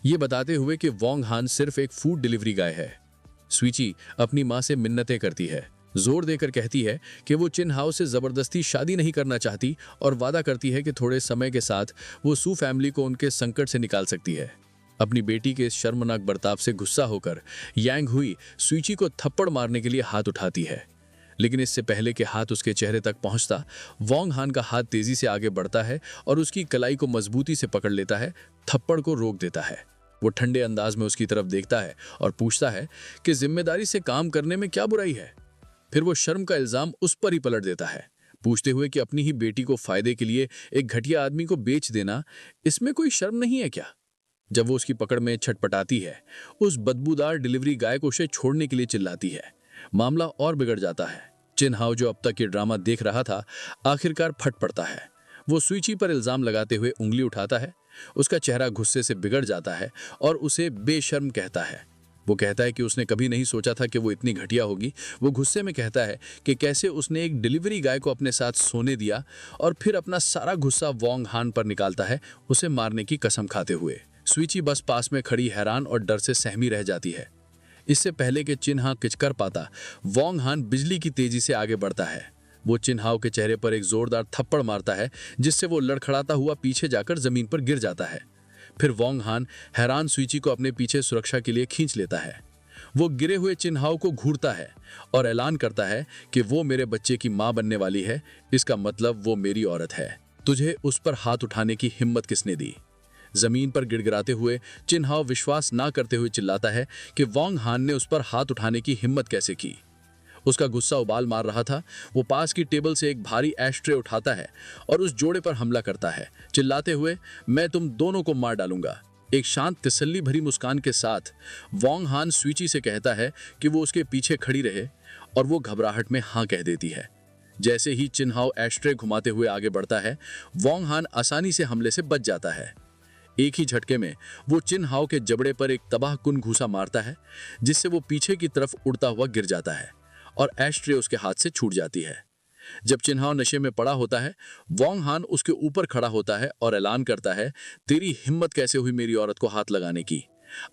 ये बताते हुए कि वोंग हान सिर्फ एक फूड डिलीवरी गाय है। सुईची अपनी माँ से मिन्नतें करती है, जोर देकर कहती है कि वो चिन हाओ से जबरदस्ती शादी नहीं करना चाहती और वादा करती है कि थोड़े समय के साथ वो सू फैमिली को उनके संकट से निकाल सकती है। अपनी बेटी के इस शर्मनाक बर्ताव से गुस्सा होकर यांग हुई सुईची को थप्पड़ मारने के लिए हाथ उठाती है, लेकिन इससे पहले कि हाथ उसके चेहरे तक पहुंचता, वोंग हान का हाथ तेजी से आगे बढ़ता है और उसकी कलाई को मजबूती से पकड़ लेता है, थप्पड़ को रोक देता है। वो ठंडे अंदाज में उसकी तरफ देखता है और पूछता है कि जिम्मेदारी से काम करने में क्या बुराई है। फिर वो शर्म का इल्जाम उस पर ही पलट देता है, पूछते हुए कि अपनी ही बेटी को फायदे के लिए एक घटिया आदमी को बेच देना, इसमें कोई शर्म नहीं है क्या? जब वो उसकी पकड़ में छटपटाती है, उस बदबूदार डिलीवरी गाय को उसे छोड़ने के लिए चिल्लाती है। मामला और बिगड़ जाता है। चिन हाओ जो अब तक ये ड्रामा देख रहा था, आखिरकार फट पड़ता है। वो सुईची पर इल्जाम लगाते हुए उंगली उठाता है। उसका चेहरा गुस्से से बिगड़ जाता है और उसे बेशर्म कहता है। वो कहता है कि उसने कभी नहीं सोचा था कि वो इतनी घटिया होगी। वो गुस्से में कहता है कि कैसे उसने एक डिलीवरी गाय को अपने साथ सोने दिया और फिर अपना सारा गुस्सा वोंग हान पर निकालता है, उसे मारने की कसम खाते हुए। सुईची बस पास में खड़ी हैरान और डर से सहमी रह जाती है। इससे पहले कि चिन हाओ कुछ कर पाता, वोंग हान बिजली की तेजी से आगे बढ़ता है। वो चिन हाओ के चेहरे पर एक जोरदार थप्पड़ मारता है, जिससे वो लड़खड़ाता हुआ पीछे जाकर जमीन पर गिर जाता है। फिर वोंग हान हैरान सुईची को अपने पीछे सुरक्षा के लिए खींच लेता है। वो गिरे हुए चिन हाओ को घूरता है और ऐलान करता है कि वो मेरे बच्चे की माँ बनने वाली है, इसका मतलब वो मेरी औरत है। तुझे उस पर हाथ उठाने की हिम्मत किसने दी? जमीन पर गिड़गिड़ाते हुए चिन हाओ विश्वास ना करते हुए चिल्लाता है कि वोंग हान ने उस पर हाथ उठाने की हिम्मत कैसे की। उसका गुस्सा उबाल मार रहा था। वो पास की टेबल से एक भारी एशट्रे उठाता है और उस जोड़े पर हमला करता है, चिल्लाते हुए, मैं तुम दोनों को मार डालूंगा। एक शांत तसल्ली भरी मुस्कान के साथ वोंग हान सुईची से कहता है कि वो उसके पीछे खड़ी रहे और वो घबराहट में हाँ कह देती है। जैसे ही चिन हाओ एशट्रे घुमाते हुए आगे बढ़ता है, वोंग हान आसानी से हमले से बच जाता है। एक ही झटके में वो चिन हाओ के जबड़े पर एक तबाहकुन घूसा मारता है, जिससे वो पीछे की तरफ उड़ता हुआ गिर जाता है और एशट्रे उसके हाथ से छूट जाती है। जब चिन हाओ नशे में पड़ा होता है, वोंग हान उसके ऊपर खड़ा होता है और ऐलान करता है, तेरी हिम्मत कैसे हुई मेरी औरत को हाथ लगाने की?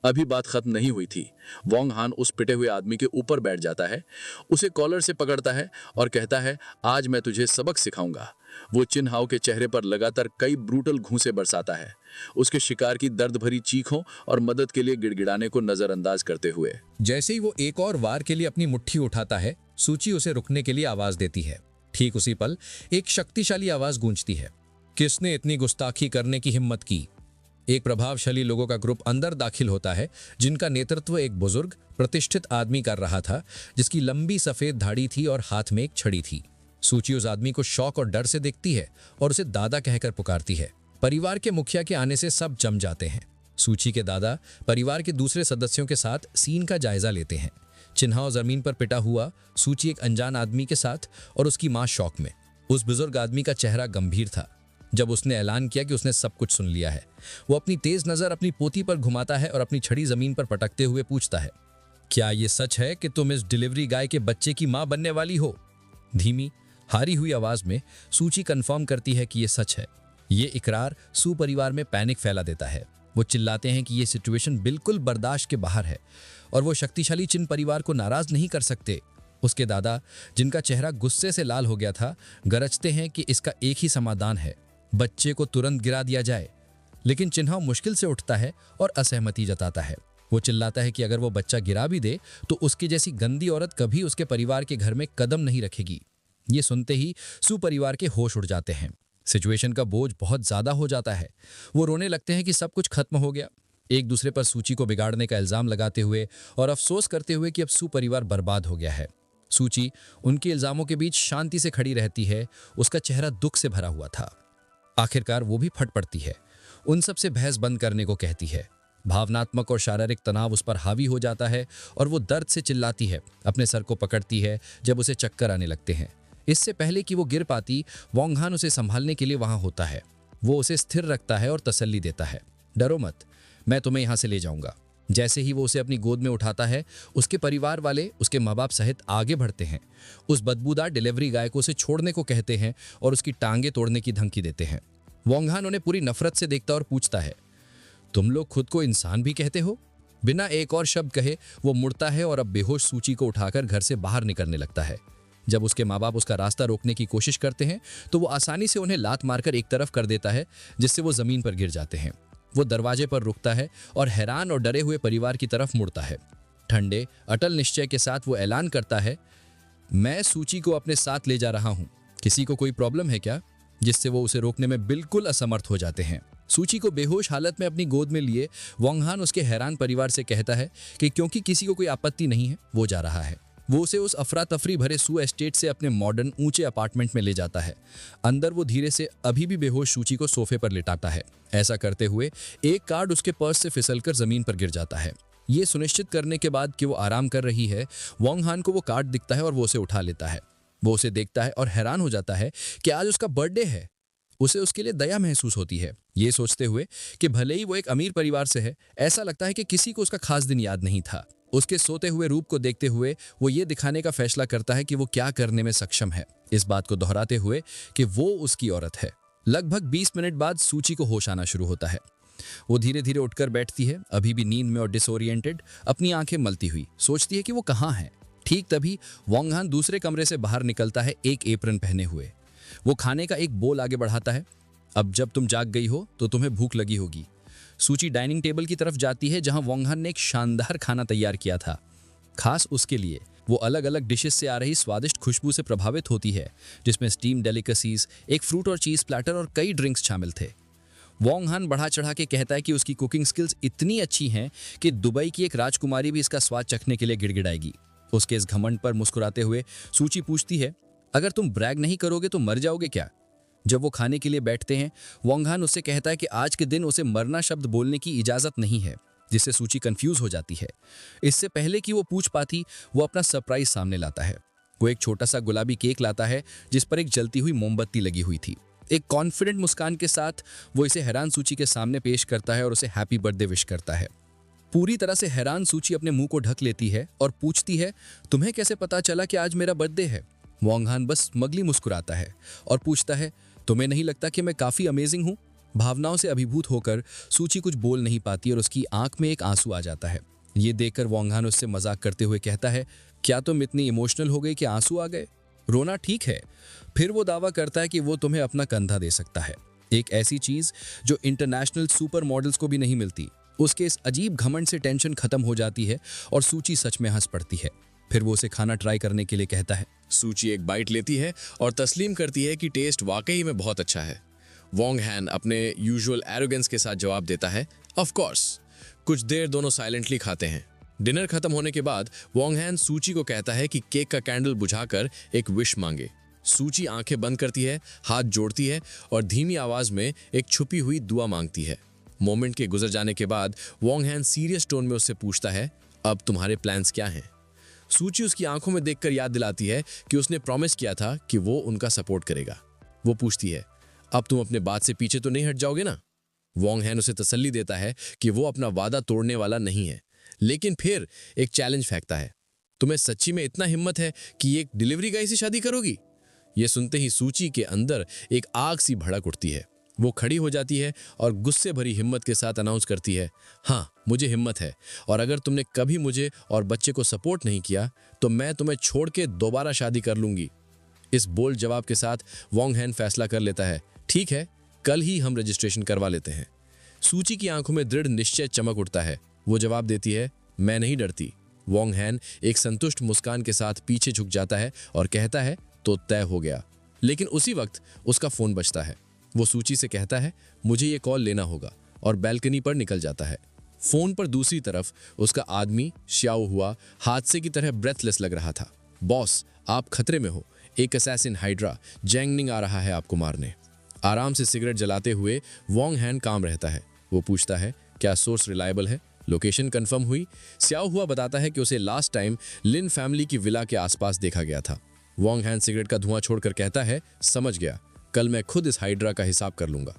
अभी बात खत्म नहीं हुई थी। वोंग हान उस पिटे हुए आदमी के ऊपर बैठ जाता है, उसे कॉलर से पकड़ता है और कहता है, आज मैं तुझे सबक सिखाऊंगा। वो चिन हाओ के चेहरे पर लगातार कई ब्रूटल घूंसे बरसाता है, उसके शिकार की दर्द भरी चीखों और मदद के लिए गिड़गिड़ाने को नजरअंदाज करते हुए। जैसे ही वो एक और वार के लिए अपनी मुट्ठी उठाता है, सूची उसे रुकने के लिए आवाज देती है। ठीक उसी पल एक शक्तिशाली आवाज गूंजती है, किसने इतनी गुस्ताखी करने की हिम्मत की? एक प्रभावशाली लोगों का ग्रुप अंदर दाखिल होता है, जिनका नेतृत्व एक बुजुर्ग प्रतिष्ठित आदमी कर रहा था, जिसकी लंबी सफेद दाढ़ी थी और हाथ में एक छड़ी थी। सूची उस आदमी को शौक और डर से देखती है और उसे दादा कहकर पुकारती है। परिवार के मुखिया के आने से सब जम जाते हैं। सूची के दादा परिवार के दूसरे सदस्यों के साथ सीन का जायजा लेते हैं। चिन्हाव जमीन पर पिटा हुआ, सूची एक अनजान आदमी के साथ और उसकी मां शौक में। उस बुजुर्ग आदमी का चेहरा गंभीर था। जब उसने ऐलान किया कि उसने सब कुछ सुन लिया है, वो अपनी तेज नजर अपनी पोती पर घुमाता है और अपनी छड़ी जमीन पर पटकते हुए पूछता है, क्या ये सच है कि तुम इस डिलीवरी गाय के बच्चे की मां बनने वाली हो? धीमी हारी हुई आवाज में सूची कंफर्म करती है कि ये सच है। ये इकरार सू परिवार में पैनिक फैला देता है। वो चिल्लाते हैं कि ये सिचुएशन बिल्कुल बर्दाश्त के बाहर है और वो शक्तिशाली चिन परिवार को नाराज नहीं कर सकते। उसके दादा, जिनका चेहरा गुस्से से लाल हो गया था, गरजते हैं कि इसका एक ही समाधान है, बच्चे को तुरंत गिरा दिया जाए। लेकिन चिन्हाव मुश्किल से उठता है और असहमति जताता है। वो चिल्लाता है कि अगर वो बच्चा गिरा भी दे तो उसकी जैसी गंदी औरत कभी उसके परिवार के घर में कदम नहीं रखेगी। ये सुनते ही सू परिवार के होश उड़ जाते हैं। सिचुएशन का बोझ बहुत ज्यादा हो जाता है। वो रोने लगते हैं कि सब कुछ खत्म हो गया, एक दूसरे पर सूची को बिगाड़ने का इल्जाम लगाते हुए और अफसोस करते हुए कि अब सू परिवार बर्बाद हो गया है। सूची उनके इल्जामों के बीच शांति से खड़ी रहती है। उसका चेहरा दुख से भरा हुआ था। आखिरकार वो भी फट पड़ती है। उन सब से बहस बंद करने को कहती है। भावनात्मक और शारीरिक तनाव उस पर हावी हो जाता है और वो दर्द से चिल्लाती है, अपने सर को पकड़ती है जब उसे चक्कर आने लगते हैं। इससे पहले कि वो गिर पाती, वोंग हान उसे संभालने के लिए वहां होता है। वो उसे स्थिर रखता है और तसल्ली देता है, डरो मत, मैं तुम्हें यहां से ले जाऊंगा। जैसे ही वो उसे अपनी गोद में उठाता है, उसके परिवार वाले उसके माँ बाप सहित आगे बढ़ते हैं। उस बदबूदार डिलीवरी गाय को उसे छोड़ने को कहते हैं और उसकी टांगे तोड़ने की धमकी देते हैं। वोंग हान उन्हें पूरी नफरत से देखता और पूछता है, तुम लोग खुद को इंसान भी कहते हो? बिना एक और शब्द कहे वो मुड़ता है और अब बेहोश सूची को उठाकर घर से बाहर निकलने लगता है। जब उसके माँ बाप उसका रास्ता रोकने की कोशिश करते हैं तो वो आसानी से उन्हें लात मारकर एक तरफ कर देता है, जिससे वो जमीन पर गिर जाते हैं। वो दरवाजे पर रुकता है और हैरान और डरे हुए परिवार की तरफ मुड़ता है। ठंडे अटल निश्चय के साथ वो ऐलान करता है, मैं सूची को अपने साथ ले जा रहा हूं, किसी को कोई प्रॉब्लम है क्या? जिससे वो उसे रोकने में बिल्कुल असमर्थ हो जाते हैं। सूची को बेहोश हालत में अपनी गोद में लिए वोंग हान उसके हैरान परिवार से कहता है कि क्योंकि किसी को कोई आपत्ति नहीं है, वो जा रहा है। वो उसे उस अफरा तफरी भरे सू एस्टेट से अपने मॉडर्न ऊंचे अपार्टमेंट में ले जाता है। अंदर वो धीरे से अभी भी बेहोश सूची को सोफे पर लिटाता है। ऐसा करते हुए एक कार्ड उसके पर्स से फिसलकर जमीन पर गिर जाता है। ये सुनिश्चित करने के बाद कि वो आराम कर रही है, वोंग हान को वो कार्ड दिखता है और वो उसे उठा लेता है। वो उसे देखता है और हैरान हो जाता है कि आज उसका बर्थडे है। उसे उसके लिए दया महसूस होती है, ये सोचते हुए कि भले ही वो एक अमीर परिवार से है, ऐसा लगता है कि किसी को उसका खास दिन याद नहीं था। उसके सोते हुए रूप को देखते हुए वो ये दिखाने का फैसला करता है कि वो क्या करने में सक्षम है, इस बात को दोहराते हुए कि वो उसकी औरत है। लगभग 20 मिनट बाद सूची को होश आना शुरू होता है। वो धीरे धीरे उठकर बैठती है, अभी भी नींद में और डिसोरिएंटेड, अपनी आंखें मलती हुई। सोचती है कि वो कहाँ है। ठीक तभी वोंग हान दूसरे कमरे से बाहर निकलता है, एक एप्रन पहने हुए। वो खाने का एक बोल आगे बढ़ाता है। अब जब तुम जाग गई हो तो तुम्हें भूख लगी होगी। सूची डाइनिंग टेबल की तरफ जाती है जहां वोंग हान ने एक शानदार खाना तैयार किया था, खास उसके लिए। वो अलग अलग डिशेस से आ रही स्वादिष्ट खुशबू से प्रभावित होती है, जिसमें स्टीम डेलिकेसीज, एक फ्रूट और चीज प्लेटर और कई ड्रिंक्स शामिल थे। वोंग हान बढ़ा चढ़ा के कहता है कि उसकी कुकिंग स्किल्स इतनी अच्छी हैं कि दुबई की एक राजकुमारी भी इसका स्वाद चखने के लिए गिड़गिड़ाएगी। उसके इस घमंड पर मुस्कुराते हुए सूची पूछती है, अगर तुम ब्रैग नहीं करोगे तो मर जाओगे क्या? जब वो खाने के लिए बैठते हैं, वोंग हान उससे कहता है कि आज के दिन उसे मरना शब्द बोलने की इजाजत नहीं है, जिससे सूची कंफ्यूज हो जाती है। इससे पहले कि वो पूछ पाती, वो अपना सरप्राइज सामने लाता है। वो एक छोटा सा गुलाबी केक लाता है जिस पर एक जलती हुई मोमबत्ती लगी हुई थी। एक कॉन्फिडेंट मुस्कान के साथ वो इसे हैरान सूची के सामने पेश करता है और उसे हैप्पी बर्थडे विश करता है। पूरी तरह से हैरान सूची अपने मुंह को ढक लेती है और पूछती है, तुम्हें कैसे पता चला कि आज मेरा बर्थडे है? वोंग हान बस स्मगली मुस्कुराता है और पूछता है, तुम्हें नहीं लगता कि मैं काफी अमेजिंग हूं? भावनाओं से अभिभूत होकर सूची कुछ बोल नहीं पाती और उसकी आंख में एक आंसू आ जाता है। ये देखकर वोंग हान उससे मजाक करते हुए कहता है, क्या तुम इतनी इमोशनल हो गई कि आंसू आ गए? रोना ठीक है। फिर वो दावा करता है कि वो तुम्हें अपना कंधा दे सकता है, एक ऐसी चीज जो इंटरनेशनल सुपर मॉडल्स को भी नहीं मिलती। उसके इस अजीब घमंड से टेंशन खत्म हो जाती है और सूची सच में हंस पड़ती है। फिर वो उसे खाना ट्राई करने के लिए कहता है। सूची एक बाइट लेती है और तस्लीम करती है कि टेस्ट वाकई में बहुत अच्छा है। वोंग हान अपने यूजुअल एरोगेंस के साथ जवाब देता है, ऑफ कोर्स। कुछ देर दोनों साइलेंटली खाते हैं। डिनर खत्म होने के बाद वोंग हान सूची को कहता है कि केक का कैंडल बुझाकर एक विश मांगे। सूची आंखें बंद करती है, हाथ जोड़ती है और धीमी आवाज में एक छुपी हुई दुआ मांगती है। मोमेंट के गुजर जाने के बाद वॉन्ग हैन सीरियस टोन में उससे पूछता है, अब तुम्हारे प्लान्स क्या हैं? सूची उसकी आंखों में देखकर याद दिलाती है कि उसने प्रॉमिस किया था कि वो उनका सपोर्ट करेगा। वो पूछती है, अब तुम अपने बात से पीछे तो नहीं हट जाओगे ना? वॉन्ग हैन उसे तसल्ली देता है कि वो अपना वादा तोड़ने वाला नहीं है, लेकिन फिर एक चैलेंज फेंकता है, तुम्हें सच्ची में इतना हिम्मत है कि एक डिलीवरी गाय से शादी करोगी? ये सुनते ही सूची के अंदर एक आग सी भड़क उठती है। वो खड़ी हो जाती है और गुस्से भरी हिम्मत के साथ अनाउंस करती है, हाँ मुझे हिम्मत है, और अगर तुमने कभी मुझे और बच्चे को सपोर्ट नहीं किया तो मैं तुम्हें छोड़ के दोबारा शादी कर लूंगी। इस बोल्ड जवाब के साथ वॉन्ग हैन फैसला कर लेता है, ठीक है, कल ही हम रजिस्ट्रेशन करवा लेते हैं। सूची की आंखों में दृढ़ निश्चय चमक उठता है। वो जवाब देती है, मैं नहीं डरती। वॉन्ग हैन एक संतुष्ट मुस्कान के साथ पीछे झुक जाता है और कहता है, तो तय हो गया। लेकिन उसी वक्त उसका फोन बजता है। वो सूची से कहता है, मुझे ये कॉल लेना होगा, और बैल्कनी पर निकल जाता है। फोन पर दूसरी तरफ उसका आदमी श्याओ हुआ हादसे की तरह ब्रेथलेस लग रहा था। बॉस, आप खतरे में हो, एक असैसिन हाइड्रा जैंगनिंग आ रहा है आपको मारने। आराम से सिगरेट जलाते हुए वॉन्ग हैन काम रहता है। वो पूछता है, क्या सोर्स रिलायबल है? लोकेशन कंफर्म हुई? स्याओ हुआ बताता है कि उसे लास्ट टाइम लिन फैमिली की विला के आसपास देखा गया था। वॉन्ग हैन सिगरेट का धुआं छोड़कर कहता है, समझ गया, कल मैं खुद इस हाइड्रा का हिसाब कर लूंगा।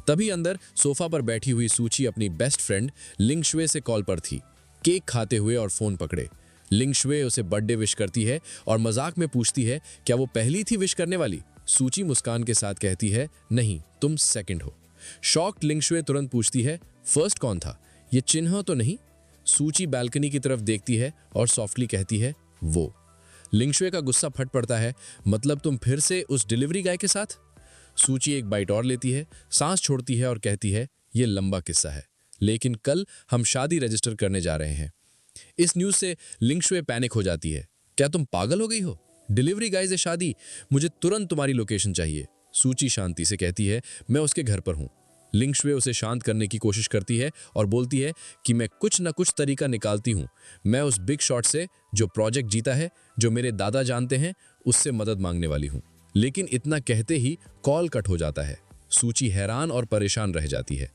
तभी अंदर सोफा पर बैठी हुई सूची अपनी बेस्ट फ्रेंड लिंग शुए से कॉल पर थी, केक खाते हुए और फोन पकड़े। लिंग शुए उसे बर्थडे विश करती है और मजाक में पूछती है, क्या वो पहली थी विश करने वाली? सूची मुस्कान के साथ कहती है, नहीं, तुम सेकंड हो। शॉक्ड लिंग शुए तुरंत पूछती है, फर्स्ट कौन था? ये चिन्ह तो नहीं? सूची बालकनी की तरफ देखती है और सॉफ्टली कहती है, वो। लिंग शुए का गुस्सा फट पड़ता है, मतलब तुम फिर से उस डिलीवरी गाय के साथ? सूची एक बाइट और लेती है, सांस छोड़ती है और कहती है, ये लंबा किस्सा है, लेकिन कल हम शादी रजिस्टर करने जा रहे हैं। इस न्यूज से लिंग शुए पैनिक हो जाती है, क्या तुम पागल हो गई हो? डिलीवरी गाय से शादी? मुझे तुरंत तुम्हारी लोकेशन चाहिए। सूची शांति से कहती है, मैं उसके घर पर हूं। लिंग शुए उसे शांत करने की कोशिश करती है और बोलती है कि मैं कुछ न कुछ तरीका निकालती हूं। मैं उस बिग शॉट से जो प्रोजेक्ट जीता है, जो मेरे दादा जानते हैं, उससे मदद मांगने वाली हूं। लेकिन इतना कहते ही कॉल कट हो जाता है। सूची हैरान और परेशान रह जाती है।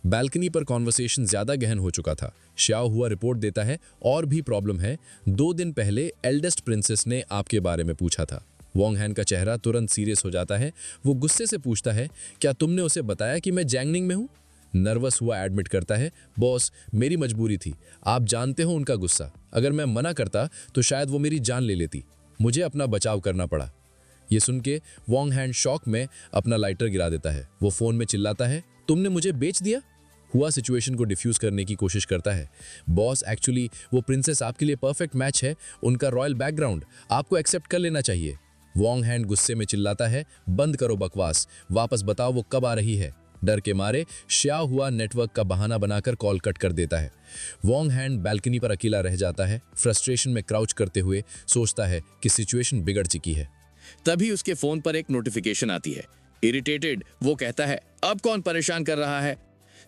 बैल्कनी पर कॉन्वर्सेशन ज्यादा गहन हो चुका था। श्याओ हुआ रिपोर्ट देता है, और भी प्रॉब्लम है, 2 दिन पहले एल्डेस्ट प्रिंसेस ने आपके बारे में पूछा था। वॉन्ग हैन का चेहरा तुरंत सीरियस हो जाता है। वो गुस्से से पूछता है, क्या तुमने उसे बताया कि मैं जैंगनिंग में हूं? नर्वस हुआ एडमिट करता है, बॉस, मेरी मजबूरी थी, आप जानते हो उनका गुस्सा, अगर मैं मना करता तो शायद वो मेरी जान ले लेती, मुझे अपना बचाव करना पड़ा। ये सुन के वॉन्ग हैन शॉक में अपना लाइटर गिरा देता है। वो फोन में चिल्लाता है, तुमने मुझे बेच दिया? हुआ सिचुएशन को डिफ्यूज करने की कोशिश करता है, बॉस, एक्चुअली वो प्रिंसेस आपके लिए परफेक्ट मैच है, उनका रॉयल बैकग्राउंड आपको एक्सेप्ट कर लेना चाहिए। वॉन्ग हैन गुस्से में चिल्लाता है, बंद करो बकवास, वापस बताओ वो कब आ रही है। डर के मारे श्याओ हुआ नेटवर्क का बहाना बनाकर कॉल कट कर देता है। वॉन्ग हैन बैल्कनी पर अकेला रह जाता है। फ्रस्ट्रेशन में क्राउच करते हुए सोचता है कि सिचुएशन बिगड़ चुकी है। तभी उसके फोन पर एक नोटिफिकेशन आती है। इरिटेटेड वो कहता है, अब कौन परेशान कर रहा है?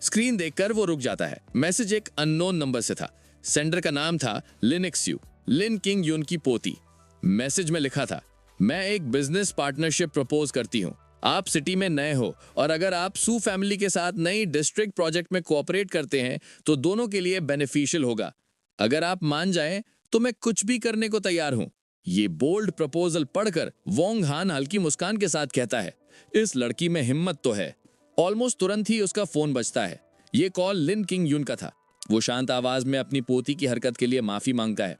स्क्रीन देखकर वो रुक जाता है। मैसेज एक अननोन नंबर से था। सेंडर का नाम था लिनिक्स यू, लिन किंग यून की पोती। मैसेज में लिखा था, मैं एक बिजनेस पार्टनरशिप प्रपोज करती हूँ। आप सिटी में नए हो और अगर आप सू फैमिली के साथ नई डिस्ट्रिक्ट प्रोजेक्ट में कोऑपरेट करते हैं तो दोनों के लिए बेनिफिशियल होगा। अगर आप मान जाएं तो मैं कुछ भी करने को तैयार हूं। ये बोल्ड प्रपोजल पढ़कर वॉन्ग हान हल्की मुस्कान के साथ कहता है, इस लड़की में हिम्मत तो है। ऑलमोस्ट तुरंत ही उसका फोन बजता है। ये कॉल लिन किंग यून का था। वो शांत आवाज में अपनी पोती की हरकत के लिए माफी मांगता है।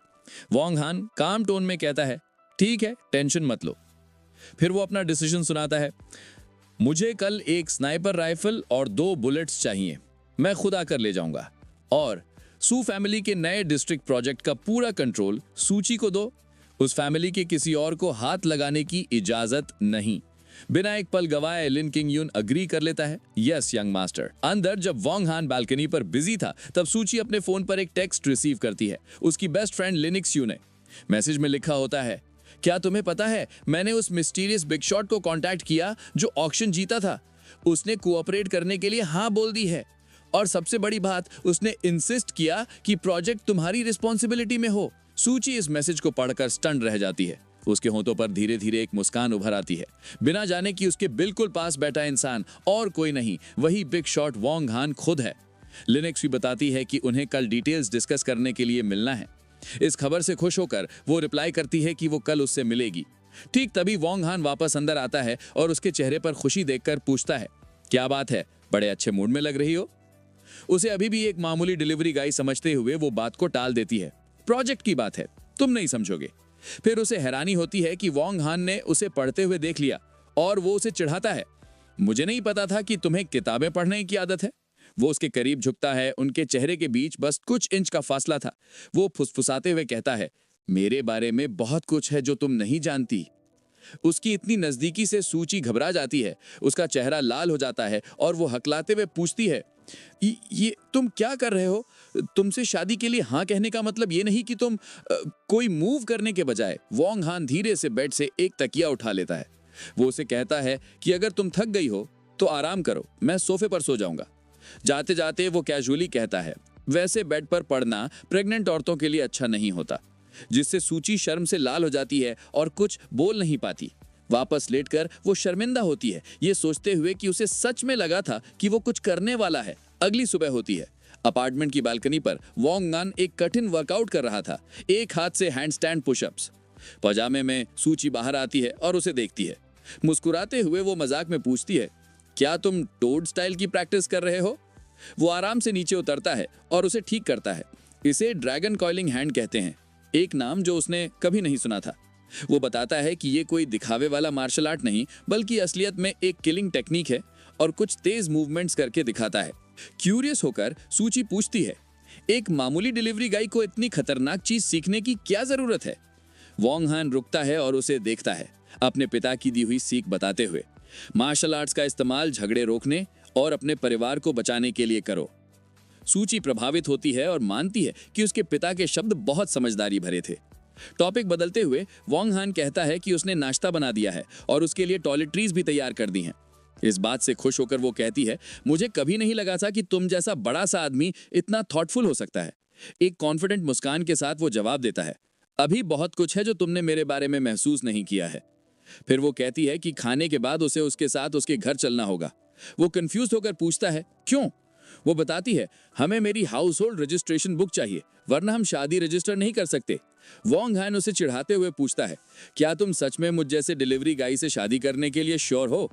वॉन्ग हान काम टोन में कहता है, ठीक है, टेंशन मत लो। फिर वो अपना डिसीजन सुनाता है, मुझे कल एक स्नाइपर राइफल और 2 बुलेट्स चाहिए, मैं खुद आकर ले जाऊंगा। और सू फैमिली के नए डिस्ट्रिक्ट प्रोजेक्ट का पूरा कंट्रोल सूची को दो। उस फैमिली के किसी और को हाथ लगाने की इजाजत नहीं। बिना एक पल गवाए लिन किंग यून अग्री कर लेता है, यस यंग मास्टर। अंदर जब वॉन्ग हान बालकनी पर बिजी था तब सूची अपने फोन पर एक टेक्स्ट रिसीव करती है, उसकी बेस्ट फ्रेंड लिनिक्स यू ने। मैसेज में लिखा होता है, क्या तुम्हें पता है मैंने उस मिस्टीरियस बिग शॉट को कांटेक्ट किया जो ऑक्शन जीता था। उसने कोऑपरेट करने के लिए हाँ बोल दी है और सबसे बड़ी बात, उसने इंसिस्ट किया कि प्रोजेक्ट तुम्हारी रिस्पॉन्सिबिलिटी में हो। सूची इस मैसेज को पढ़कर स्टन रह जाती है। उसके होंठों पर धीरे धीरे एक मुस्कान उभर आती है, बिना जाने कि उसके बिल्कुल पास बैठा इंसान और कोई नहीं, वही बिग शॉट वोंग हान खुद है। लिनेक्स भी बताती है कि उन्हें कल डिटेल्स डिस्कस करने के लिए मिलना है। इस खबर से खुश होकर वो रिप्लाई करती है कि वो कल उससे मिलेगी। ठीक तभी वोंग हान वापस अंदर आता है और उसके चेहरे पर खुशी देखकर पूछता है, क्या बात है, बड़े अच्छे मूड में लग रही हो। उसे अभी भी एक मामूली डिलीवरी गाय समझते हुए वो बात को टाल देती है, प्रोजेक्ट की बात है, तुम नहीं समझोगे। फिर उसे हैरानी होती है कि वोंग हान ने उसे पढ़ते हुए देख लिया और वो उसे चिढ़ाता है, मुझे नहीं पता था कि तुम्हें किताबें पढ़ने की आदत है। वो उसके करीब झुकता है, उनके चेहरे के बीच बस कुछ इंच का फासला था। वो फुसफुसाते हुए कहता है, मेरे बारे में बहुत कुछ है जो तुम नहीं जानती। उसकी इतनी नजदीकी से सूची घबरा जाती है, उसका चेहरा लाल हो जाता है और वो हकलाते हुए पूछती है, ये तुम क्या कर रहे हो? तुमसे शादी के लिए हाँ कहने का मतलब ये नहीं कि तुम कोई मूव करने के बजाय। वोंग हान धीरे से बेड से एक तकिया उठा लेता है। वो उसे कहता है कि अगर तुम थक गई हो तो आराम करो, मैं सोफे पर सो जाऊंगा। जाते जाते वो कैजुअली कहता है, वैसे बेड पर पड़ना प्रेग्नेंट औरतों के लिए अच्छा नहीं होता, जिससे सूची शर्म से लाल हो जाती है और कुछ बोल नहीं पाती। वापस लेटकर वो शर्मिंदा होती है, ये सोचते हुए कि उसे सच में लगा था कि वो कुछ करने वाला है। अगली सुबह होती है। अपार्टमेंट की बालकनी पर वोंग हान एक कठिन वर्कआउट कर रहा था, एक हाथ से हैंडस्टैंड पुशअप्स। पजामे में सूची बाहर आती है और उसे देखती है। मुस्कुराते हुए वो मजाक में पूछती है, क्या तुम टोड स्टाइल की प्रैक्टिस कर रहे हो? वो आराम से नीचे उतरता है और उसे ठीक करता है। इसे ड्रैगन कॉइलिंग हैंड कहते हैं, एक नाम जो उसने कभी नहीं सुना था। वो बताता है कि ये कोई दिखावे वाला मार्शल आर्ट नहीं, बल्कि असलियत में एक किलिंग टेक्निक है और कुछ तेज मूवमेंट्स करके दिखाता है। क्यूरियस होकर सूची पूछती है, एक मामूली डिलीवरी गाय को इतनी खतरनाक चीज सीखने की क्या जरूरत है? वोंग हान रुकता है और उसे देखता है, अपने पिता की दी हुई सीख बताते हुए, मार्शल आर्ट्स का इस्तेमाल झगड़े रोकने और अपने परिवार को बचाने के लिए करो। सूची प्रभावित होती है और मानती है कि उसके पिता के शब्द बहुत समझदारी भरे थे। टॉपिक बदलते हुए वोंग हान कहता है कि उसने नाश्ता बना दिया है और उसके लिए टॉयलेटरीज भी तैयार कर दी हैं। इस बात से खुश होकर वो कहती है, मुझे कभी नहीं लगा था कि तुम जैसा बड़ा सा आदमी इतना थॉटफुल हो सकता है। एक कॉन्फिडेंट मुस्कान के साथ वो जवाब देता है, अभी बहुत कुछ है जो तुमने मेरे बारे में महसूस नहीं किया है। फिर वो कहती है कि खाने के बाद उसे उसके साथ उसके घर चलना होगा। वो कंफ्यूज होकर पूछता है, क्यों? वो बताती है, हमें मेरी हाउस होल्ड रजिस्ट्रेशन बुक चाहिए, वरना हम शादी रजिस्टर नहीं कर सकते। वोंग हान उसे चिढ़ाते हुए पूछता है, क्या तुम सच में मुझ जैसे डिलीवरी गाय से शादी करने के लिए श्योर हो?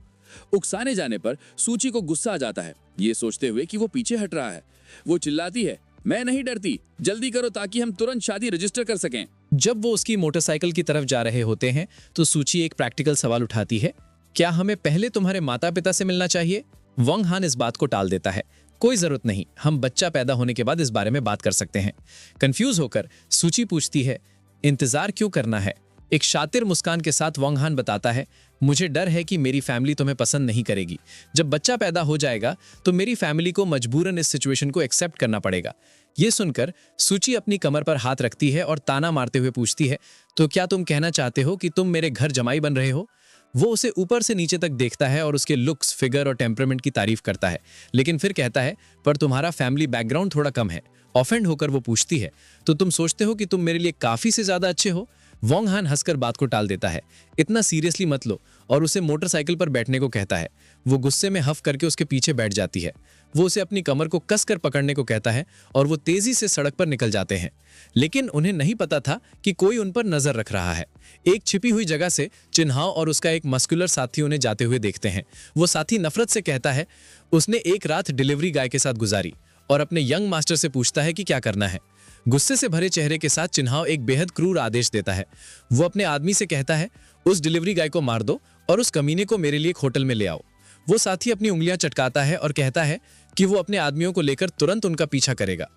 उकसाने जाने पर सूची को गुस्सा आ जाता है, ये सोचते हुए कि वो पीछे हट रहा है। वो चिल्लाती है, मैं नहीं डरती, जल्दी करो ताकि हम तुरंत शादी रजिस्टर कर सकें। जब वो उसकी मोटरसाइकिल की तरफ जा रहे होते हैं तो सूची एक प्रैक्टिकल सवाल उठाती है, क्या हमें पहले तुम्हारे माता पिता से मिलना चाहिए? वोंग हान इस बात को टाल देता है, कोई जरूरत नहीं, हम बच्चा पैदा होने के बाद इस बारे में बात कर सकते हैं। कंफ्यूज होकर सूची पूछती है, इंतजार क्यों करना है? एक शातिर मुस्कान के साथ वोंग हान बताता है, मुझे डर है कि मेरी फैमिली तुम्हें पसंद नहीं करेगी। जब बच्चा पैदा हो जाएगा तो मेरी फैमिली को मजबूरन इस सिचुएशन को एक्सेप्ट करना पड़ेगा। ये सुनकर सूची अपनी कमर पर हाथ रखती है और ताना मारते हुए पूछती है, तो क्या तुम कहना चाहते हो कि तुम मेरे घर जमाई बन रहे हो? वो उसे ऊपर से नीचे तक देखता है और उसके लुक्स, फिगर और टेम्परामेंट की तारीफ करता है, लेकिन फिर कहता है, पर तुम्हारा फैमिली बैकग्राउंड थोड़ा कम है। ऑफेंड होकर वो पूछती है, तो तुम सोचते हो कि तुम मेरे लिए काफी से ज्यादा अच्छे हो? वोंग हान हंसकर बात को टाल देता है, इतना सीरियसली मत लो, और उसे मोटरसाइकिल पर बैठने को कहता है। वो गुस्से में हफ करके उसके पीछे बैठ जाती है। वो उसे अपनी कमर को कसकर पकड़ने को कहता है और वो तेजी से सड़क पर निकल जाते हैं। लेकिन उन्हें नहीं पता था कि कोई उन पर नजर रख रहा है। एक छिपी हुई जगह से चिन्हाव और उसका एक मस्कुलर साथी उन्हें जाते हुए देखते हैं। वो साथी नफरत से कहता है, उसने एक रात डिलीवरी गाय के साथ गुजारी, और अपने यंग मास्टर से पूछता है कि क्या करना है। गुस्से से भरे चेहरे के साथ चिन्हाव एक बेहद क्रूर आदेश देता है। वो अपने आदमी से कहता है, उस डिलीवरी गाय को मार दो और उस कमीने को मेरे लिए एक होटल में ले आओ। वो साथी अपनी उंगलियां चटकाता है और कहता है कि वो अपने आदमियों को लेकर तुरंत उनका पीछा करेगा।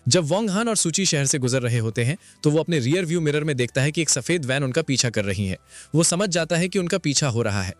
जब वोंग हान और सूची शहर से गुजर रहे होते हैं तो वो अपने रियर व्यू मिरर में देखता है कि एक सफेद वैन उनका पीछा कर रही है। वो समझ जाता है कि उनका पीछा हो रहा है।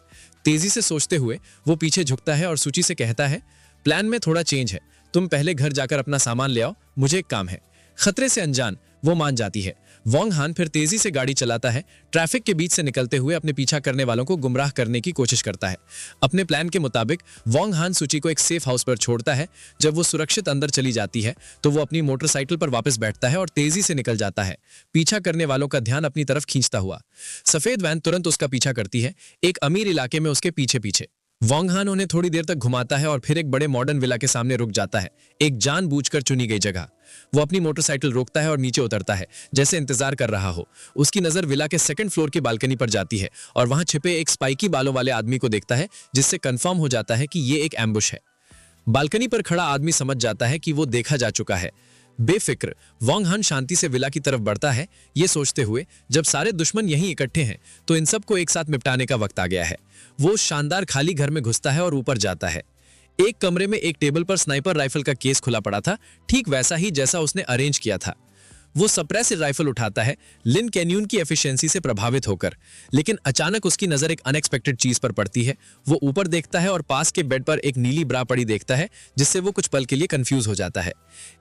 तेजी से सोचते हुए वो पीछे झुकता है और सूची से कहता है, प्लान में थोड़ा चेंज है, तुम पहले घर जाकर अपना सामान ले आओ, मुझे एक काम है। खतरे से अनजान वो मान जाती है। वोंग हान फिर तेजी से गाड़ी चलाता है, ट्रैफिक के बीच से निकलते हुए अपने पीछा करने वालों को गुमराह करने की कोशिश करता है। अपने प्लान के मुताबिक वोंग हान सूची को एक सेफ हाउस पर छोड़ता है। जब वो सुरक्षित अंदर चली जाती है तो वो अपनी मोटरसाइकिल पर वापस बैठता है और तेजी से निकल जाता है, पीछा करने वालों का ध्यान अपनी तरफ खींचता हुआ। सफेद वैन तुरंत उसका पीछा करती है, एक अमीर इलाके में उसके पीछे पीछे। वोंग हान उन्हें थोड़ी देर तक घुमाता है और फिर एक बड़े मॉडर्न विला के सामने रुक जाता है, एक जानबूझकर चुनी गई जगह। वो अपनी मोटरसाइकिल रोकता है और नीचे उतरता है, जैसे इंतजार कर रहा हो। उसकी नजर विला के सेकंड फ्लोर की बालकनी पर जाती है और वहां छिपे एक स्पाइकी बालों वाले आदमी को देखता है, जिससे कंफर्म हो जाता है कि ये एक एम्बुश है। बालकनी पर खड़ा आदमी समझ जाता है कि वो देखा जा चुका है। बेफिक्र वोंग हान शांति से विला की तरफ बढ़ता है, ये सोचते हुए जब सारे दुश्मन यहीं इकट्ठे हैं तो इन सबको एक साथ निपटाने का वक्त आ गया है। वो शानदार खाली घर में घुसता है और ऊपर जाता है। एक कमरे में एक टेबल पर स्नाइपर राइफल का केस खुला पड़ा था, ठीक वैसा ही जैसा उसने अरेंज किया था। वो सप्रेस्ड राइफल उठाता है, लिन कैन्यून की एफिशिएंसी से प्रभावित होकर। लेकिन अचानक उसकी नजर एक अनएक्सपेक्टेड चीज पर पड़ती है। वो ऊपर देखता है और पास के बेड पर एक नीली ब्रा पड़ी देखता है, जिससे वो कुछ पल के लिए कंफ्यूज हो जाता है।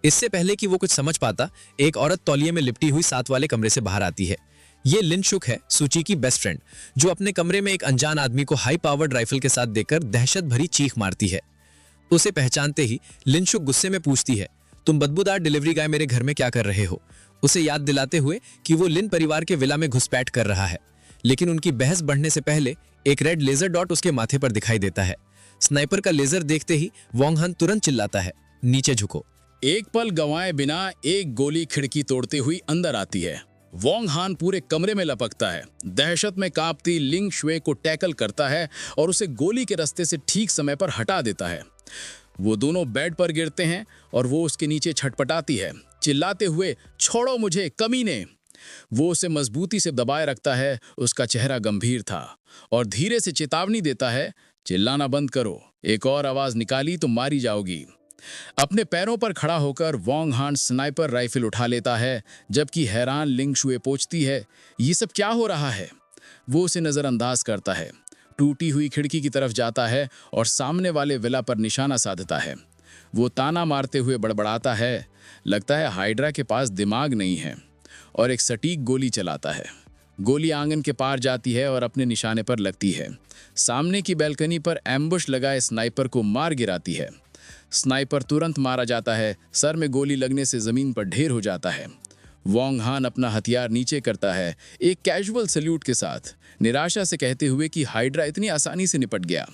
इससे पहले कि वो कुछ समझ पाता, एक औरत तौलिए में लिपटी हुई साथ वाले कमरे से बाहर आती है। ये लिन शुक है, सूची की बेस्ट फ्रेंड, जो अपने कमरे में एक अनजान आदमी को हाई पावर्ड राइफल के साथ देखकर दहशत भरी चीख मारती है। उसे पहचानते ही लिन शुक गुस्से में पूछती है, तुम बदबूदार डिलीवरी गाय मेरे घर में क्या कर रहे हो? उसे याद दिलाते हुए कि वो लिन परिवार के विला में घुसपैठ कर रहा है। लेकिन उनकी बहस बढ़ने से पहले एक रेड लेजर डॉट उसके माथे पर दिखाई देता है। स्नाइपर का लेजर देखते ही वोंग हान तुरंत चिल्लाता है, नीचे झुको। एक पल गंवाए बिना एक गोली खिड़की तोड़ते हुई अंदर आती है। वोंग हान पूरे कमरे में लपकता है, दहशत में कांपती लिंग शुए को टैकल करता है और उसे गोली के रास्ते से ठीक समय पर हटा देता है। वो दोनों बेड पर गिरते हैं और वो उसके नीचे छटपटाती है, चिल्लाते हुए, छोड़ो मुझे कमीने। वो उसे मजबूती से दबाए रखता है। उसका चेहरा गंभीर था और धीरे से चेतावनी देता है, चिल्लाना बंद करो, एक और आवाज निकाली तो मारी जाओगी। अपने पैरों पर खड़ा होकर वोंग हान स्नाइपर राइफल उठा लेता है, जबकि हैरान लिंग शुए पूछती है, ये सब क्या हो रहा है? वो उसे नजरअंदाज करता है, टूटी हुई खिड़की की तरफ जाता है और सामने वाले विला पर निशाना साधता है। वो ताना मारते हुए बड़बड़ाता है, लगता है हाइड्रा के पास दिमाग नहीं है, और एक सटीक गोली चलाता है। गोली आंगन के पार जाती है और अपने निशाने पर लगती है। सामने की बैल्कनी पर एम्बुश लगाए स्नाइपर को मार गिराती है। स्नाइपर तुरंत मारा जाता है, सर में गोली लगने से जमीन पर ढेर हो जाता है। वोंग हान अपना हथियार नीचे करता है, एक कैजुअल सल्यूट के साथ, निराशा से कहते हुए कि हाइड्रा इतनी आसानी से निपट गया।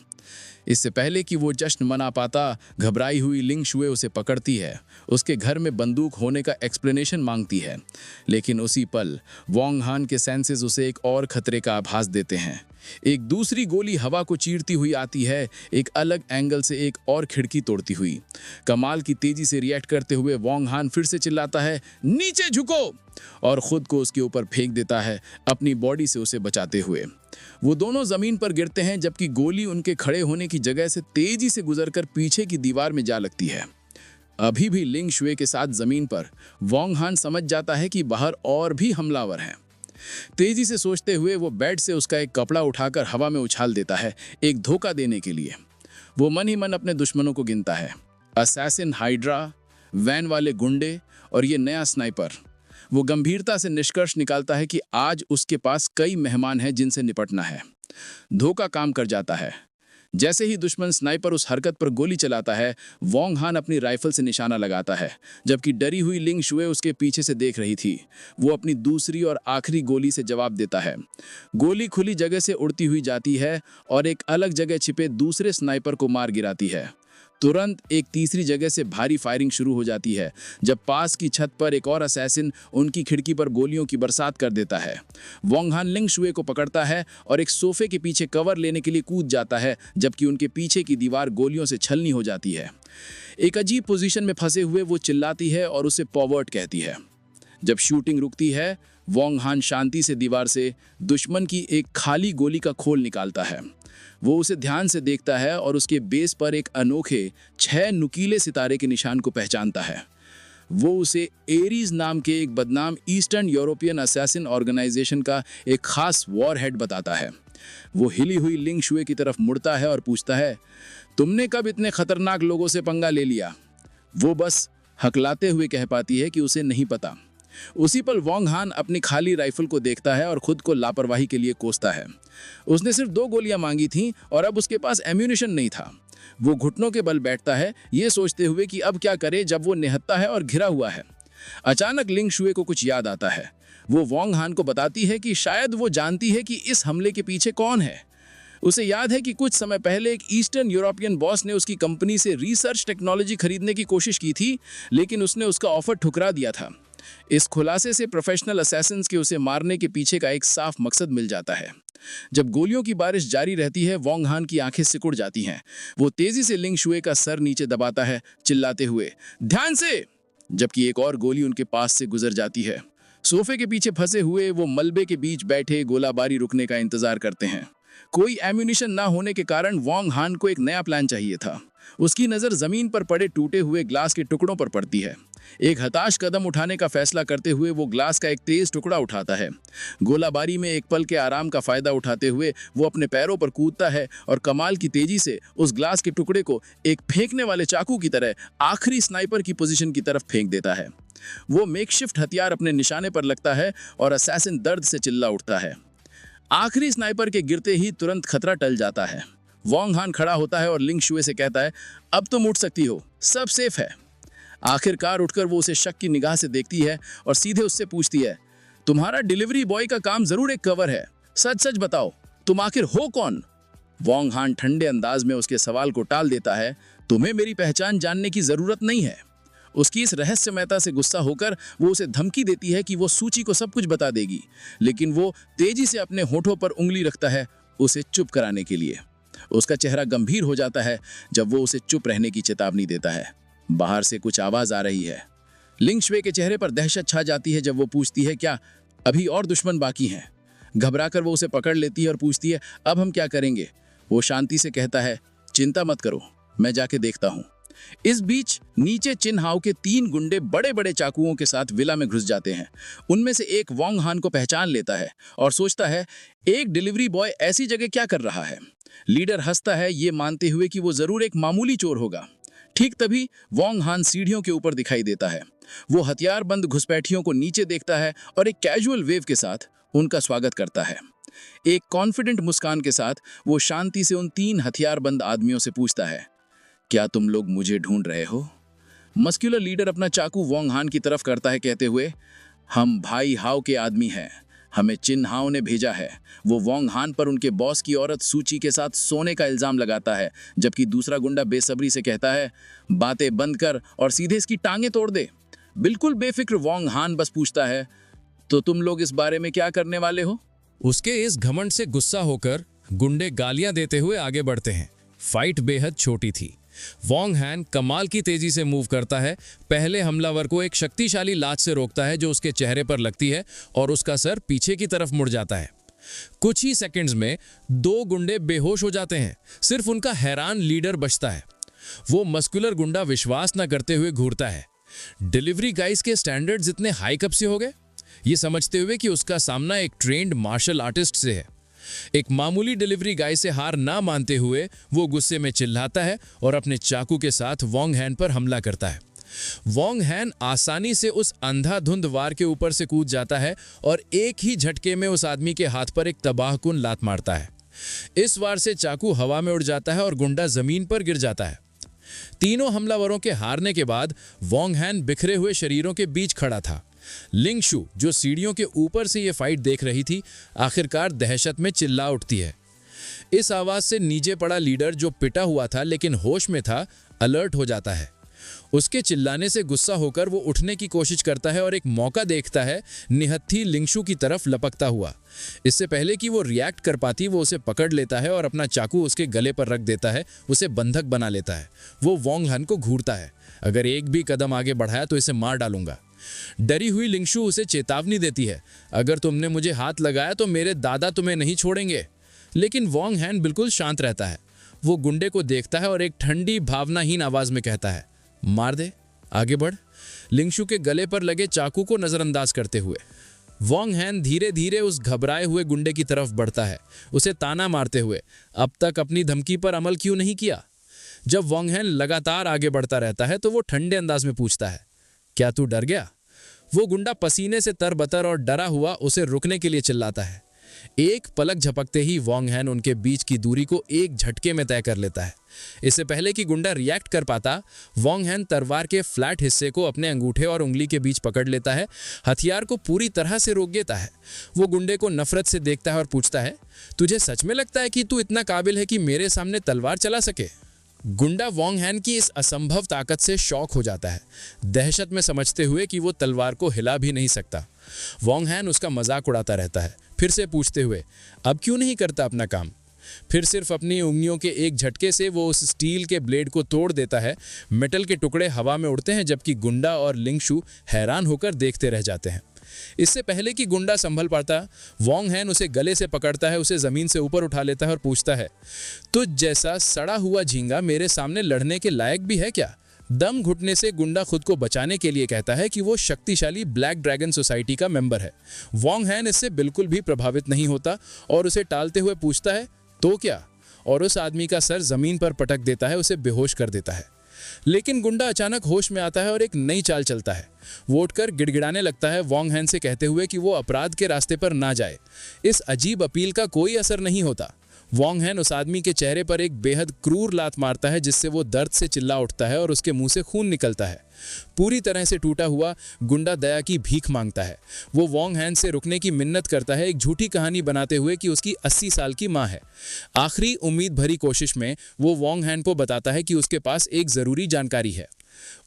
इससे पहले कि वो जश्न मना पाता, घबराई हुई लिंग शुए उसे पकड़ती है, उसके घर में बंदूक होने का एक्सप्लेनेशन मांगती है। लेकिन उसी पल वोंग हान के सेंसेस उसे एक और खतरे का आभास देते हैं। एक दूसरी गोली हवा को चीरती हुई आती है, एक अलग एंगल से एक और खिड़की तोड़ती हुई। कमाल की तेजी से रिएक्ट करते हुए वोंग हान फिर से चिल्लाता है, नीचे झुको, और खुद को उसके ऊपर फेंक देता है, अपनी बॉडी से उसे बचाते हुए। वो दोनों जमीन पर गिरते हैं, जबकि गोली उनके खड़े होने की जगह से तेजी से गुजरकर पीछे की दीवार में जा लगती है। अभी भी लिंग शुए के साथ जमीन पर वोंग हान समझ जाता है कि बाहर और भी हमलावर हैं। तेजी से सोचते हुए वो बेड से उसका एक कपड़ा उठाकर हवा में उछाल देता है, एक धोखा देने के लिए। वो मन ही मन अपने दुश्मनों को गिनता है, असैसिन हाइड्रा, वैन वाले गुंडे और ये नया स्नाइपर। वो गंभीरता से निष्कर्ष निकालता है कि आज उसके पास कई मेहमान हैं जिनसे निपटना है। धोखा काम कर जाता है। जैसे ही दुश्मन स्नाइपर उस हरकत पर गोली चलाता है, वोंग हान अपनी राइफल से निशाना लगाता है, जबकि डरी हुई लिंग शुए उसके पीछे से देख रही थी। वो अपनी दूसरी और आखिरी गोली से जवाब देता है। गोली खुली जगह से उड़ती हुई जाती है और एक अलग जगह छिपे दूसरे स्नाइपर को मार गिराती है। तुरंत एक तीसरी जगह से भारी फायरिंग शुरू हो जाती है, जब पास की छत पर एक और असैसिन उनकी खिड़की पर गोलियों की बरसात कर देता है। वोंग हान लिंग शुए को पकड़ता है और एक सोफे के पीछे कवर लेने के लिए कूद जाता है, जबकि उनके पीछे की दीवार गोलियों से छलनी हो जाती है। एक अजीब पोजीशन में फंसे हुए वो चिल्लाती है और उसे पॉवर्ट कहती है। जब शूटिंग रुकती है, वोंग हान शांति से दीवार से दुश्मन की एक खाली गोली का खोल निकालता है। वो उसे ध्यान से देखता है और उसके बेस पर एक अनोखे 6 नुकीले सितारे के निशान को पहचानता है। वो उसे एरीज नाम के एक बदनाम ईस्टर्न यूरोपियन असैसिन ऑर्गेनाइजेशन का एक खास वॉर हेड बताता है। वो हिली हुई लिंग शुए की तरफ मुड़ता है और पूछता है, तुमने कब इतने खतरनाक लोगों से पंगा ले लिया? वो बस हकलाते हुए कह पाती है कि उसे नहीं पता। उसी पल वोंग हान अपनी खाली राइफल को देखता है और खुद को लापरवाही के लिए कोसता है। उसने सिर्फ 2 गोलियां मांगी थीं और अब उसके पास एम्यूनिशन नहीं था। वो घुटनों के बल बैठता है, ये सोचते हुए कि अब क्या करे जब वो निहत्था है और घिरा हुआ है। अचानक लिंग शुए को कुछ याद आता है। वो वोंग हान को बताती है कि शायद वो जानती है कि इस हमले के पीछे कौन है। उसे याद है कि कुछ समय पहले एक ईस्टर्न यूरोपियन बॉस ने उसकी कंपनी से रिसर्च टेक्नोलॉजी खरीदने की कोशिश की थी, लेकिन उसने उसका ऑफर ठुकरा दिया था। इस खुलासे से प्रोफेशनल असैसिन्स के उसे मारने के पीछे का एक साफ मकसद मिल जाता है। जब गोलियों की बारिश जारी रहती है, वोंग हान की आंखें सिकुड़ जाती हैं। वो तेजी से लिंग शुए का सर नीचे दबाता है, चिल्लाते हुए, ध्यान से! जबकि एक और गोली उनके पास से गुजर जाती है। सोफे के पीछे फंसे हुए वो मलबे के बीच बैठे गोलाबारी रुकने का इंतजार करते हैं। कोई एम्यूनिशन ना होने के कारण वोंग हान को एक नया प्लान चाहिए था। उसकी नज़र जमीन पर पड़े टूटे हुए ग्लास के टुकड़ों पर पड़ती है। एक हताश कदम उठाने का फैसला करते हुए वो ग्लास का एक तेज टुकड़ा उठाता है। गोलाबारी में एक पल के आराम का फायदा उठाते हुए वो अपने पैरों पर कूदता है और कमाल की तेजी से उस ग्लास के टुकड़े को एक फेंकने वाले चाकू की तरह आखिरी स्नाइपर की पोजीशन की तरफ फेंक देता है। वो मेकशिफ्ट हथियार अपने निशाने पर लगता है और असैसिन दर्द से चिल्ला उठता है। आखिरी स्नाइपर के गिरते ही तुरंत खतरा टल जाता है। वोंग हान खड़ा होता है और लिंग शुए से कहता है, अब तुम उठ सकती हो, सब सेफ है। आखिरकार उठकर वो उसे शक की निगाह से देखती है और सीधे उससे पूछती है, तुम्हारा डिलीवरी बॉय का काम जरूर एक कवर है, सच सच बताओ, तुम आखिर हो कौन? वोंग हान ठंडे अंदाज में उसके सवाल को टाल देता है, तुम्हें मेरी पहचान जानने की जरूरत नहीं है। उसकी इस रहस्यमयता से गुस्सा होकर वो उसे धमकी देती है कि वो सूची को सब कुछ बता देगी, लेकिन वो तेजी से अपने होठों पर उंगली रखता है उसे चुप कराने के लिए। उसका चेहरा गंभीर हो जाता है जब वो उसे चुप रहने की चेतावनी देता है। बाहर से कुछ आवाज आ रही है। लिंग शुए के चेहरे पर दहशत छा जाती है जब वो पूछती है, क्या अभी और दुश्मन बाकी हैं? घबराकर वो उसे पकड़ लेती है और पूछती है, अब हम क्या करेंगे? वो शांति से कहता है, चिंता मत करो, मैं जाके देखता हूँ। इस बीच नीचे चिन हाओ के 3 गुंडे बड़े बड़े चाकुओं के साथ विला में घुस जाते हैं। उनमें से एक वोंग हान को पहचान लेता है और सोचता है, एक डिलीवरी बॉय ऐसी जगह क्या कर रहा है? लीडर हंसता है, ये मानते हुए कि वो जरूर एक मामूली चोर होगा। ठीक तभी वोंग हान सीढ़ियों के ऊपर दिखाई देता है। वो हथियारबंद घुसपैठियों को नीचे देखता है और एक कैजुअल वेव के साथ उनका स्वागत करता है। एक कॉन्फिडेंट मुस्कान के साथ वो शांति से उन 3 हथियारबंद आदमियों से पूछता है, क्या तुम लोग मुझे ढूंढ रहे हो? मस्कुलर लीडर अपना चाकू वोंग हान की तरफ करता है, कहते हुए, हम भाई हाओ के आदमी हैं, हमें चिन हाओ ने भेजा है। वो वोंग हान पर उनके बॉस की औरत सूची के साथ सोने का इल्जाम लगाता है, जबकि दूसरा गुंडा बेसब्री से कहता है, बातें बंद कर और सीधे इसकी टांगें तोड़ दे। बिल्कुल बेफिक्र वोंग हान बस पूछता है, तो तुम लोग इस बारे में क्या करने वाले हो? उसके इस घमंड से गुस्सा होकर गुंडे गालियां देते हुए आगे बढ़ते हैं। फाइट बेहद छोटी थी। वोंग हान कमाल की तेजी से मूव करता है। पहले हमलावर को एक शक्तिशाली लात से रोकता है जो उसके चेहरे पर लगती है और उसका सर पीछे की तरफ मुड़ जाता है। कुछ ही सेकंड्स में 2 गुंडे बेहोश हो जाते हैं। सिर्फ उनका हैरान लीडर बचता है। वो मस्कुलर गुंडा विश्वास न करते हुए घूरता है। डिलीवरी गाइस के स्टैंडर्ड्स इतने हाई कब से हो गए? ये समझते हुए कि उसका सामना एक ट्रेंड मार्शल आर्टिस्ट से है। एक मामूली डिलीवरी गाय से हार ना मानते हुए वो गुस्से में चिल्लाता है और अपने चाकू के साथ वोंग हान पर हमला करता है। वोंग हान आसानी से उस अंधाधुंध वार के ऊपर से कूद जाता है और एक ही झटके में उस आदमी के हाथ पर एक तबाहकुन लात मारता है। इस वार से चाकू हवा में उड़ जाता है और गुंडा जमीन पर गिर जाता है। तीनों हमलावरों के हारने के बाद वोंग हान बिखरे हुए शरीरों के बीच खड़ा था। लिंग शु, जो सीढ़ियों के ऊपर से ये फाइट देख रही थी, आखिरकार दहशत में चिल्ला उठती है। इस आवाज से नीचे पड़ा लीडर, जो पिटा हुआ था लेकिन होश में था, अलर्ट हो जाता है। उसके चिल्लाने से गुस्सा होकर वो उठने की कोशिश करता है और एक मौका देखता है निहत्थी लिंगशु की तरफ लपकता हुआ। इससे पहले कि वो रिएक्ट कर पाती, वो उसे पकड़ लेता है और अपना चाकू उसके गले पर रख देता है, उसे बंधक बना लेता है। वो वोंग हान को घूरता है, अगर एक भी कदम आगे बढ़ाया तो इसे मार डालूंगा। डरी हुई लिंगशु उसे चेतावनी देती है, अगर तुमने मुझे हाथ लगाया तो मेरे दादा तुम्हें नहीं छोड़ेंगे। लेकिन वोंग हान बिल्कुल शांत रहता है। वो गुंडे को देखता है और एक ठंडी भावनाहीन आवाज में कहता है, मार दे, आगे बढ़। लिंगशु के गले पर लगे चाकू को नजरअंदाज करते हुए वोंग हान धीरे धीरे उस घबराए हुए गुंडे की तरफ बढ़ता है, उसे ताना मारते हुए, अब तक अपनी धमकी पर अमल क्यों नहीं किया? जब वोंग हान लगातार आगे बढ़ता रहता है तो वो ठंडे अंदाज में पूछता है, क्या तू डर गया? वो गुंडा पसीने से तरबतर और डरा हुआ उसे रुकने के लिए चिल्लाता है। एक पलक झपकते ही वॉन्ग हैन उनके बीच की दूरी को एक झटके में तय कर लेता है। इससे पहले कि गुंडा रिएक्ट कर पाता, वॉन्ग हैन तलवार के फ्लैट हिस्से को अपने अंगूठे और उंगली के बीच पकड़ लेता है, हथियार को पूरी तरह से रोक देता है। वो गुंडे को नफरत से देखता है और पूछता है, तुझे सच में लगता है कि तू इतना काबिल है कि मेरे सामने तलवार चला सके? गुंडा वॉन्ग हैन की इस असंभव ताकत से शॉक हो जाता है, दहशत में समझते हुए कि वो तलवार को हिला भी नहीं सकता। वॉन्ग हैन उसका मजाक उड़ाता रहता है, फिर से पूछते हुए, अब क्यों नहीं करता अपना काम? फिर सिर्फ अपनी उंगलियों के एक झटके से वो उस स्टील के ब्लेड को तोड़ देता है। मेटल के टुकड़े हवा में उड़ते हैं, जबकि गुंडा और लिंगशु हैरान होकर देखते रह जाते हैं। इससे पहले कि गुंडा संभल पाता, वॉन्ग हैन उसे गले से पकड़ता है, उसे जमीन से ऊपर उठा लेता है और पूछता है, तुझ जैसा सड़ा हुआ झींगा मेरे सामने लड़ने के लायक भी है क्या? दम घुटने से गुंडा खुद को बचाने के लिए कहता है कि वो शक्तिशाली ब्लैक ड्रैगन सोसाइटी का मेंबर है। वॉन्ग हैन इससे बिल्कुल भी प्रभावित नहीं होता और उसे टालते हुए पूछता है, तो क्या? और उस आदमी का सर जमीन पर पटक देता है, उसे बेहोश कर देता है। लेकिन गुंडा अचानक होश में आता है और एक नई चाल चलता है। वो उठकर गिड़गिड़ाने लगता है, वॉन्ग हैन से कहते हुए कि वो अपराध के रास्ते पर ना जाए। इस अजीब अपील का कोई असर नहीं होता। वॉन्ग हैन उस आदमी के चेहरे पर एक बेहद क्रूर लात मारता है, जिससे वो दर्द से चिल्ला उठता है और उसके मुंह से खून निकलता है। पूरी तरह से टूटा हुआ गुंडा दया की भीख मांगता है। वो वॉन्ग हैन से रुकने की मिन्नत करता है, एक झूठी कहानी बनाते हुए कि उसकी 80 साल की मां है। आखिरी उम्मीद भरी कोशिश में वो वॉन्ग हैन को बताता है कि उसके पास एक जरूरी जानकारी है।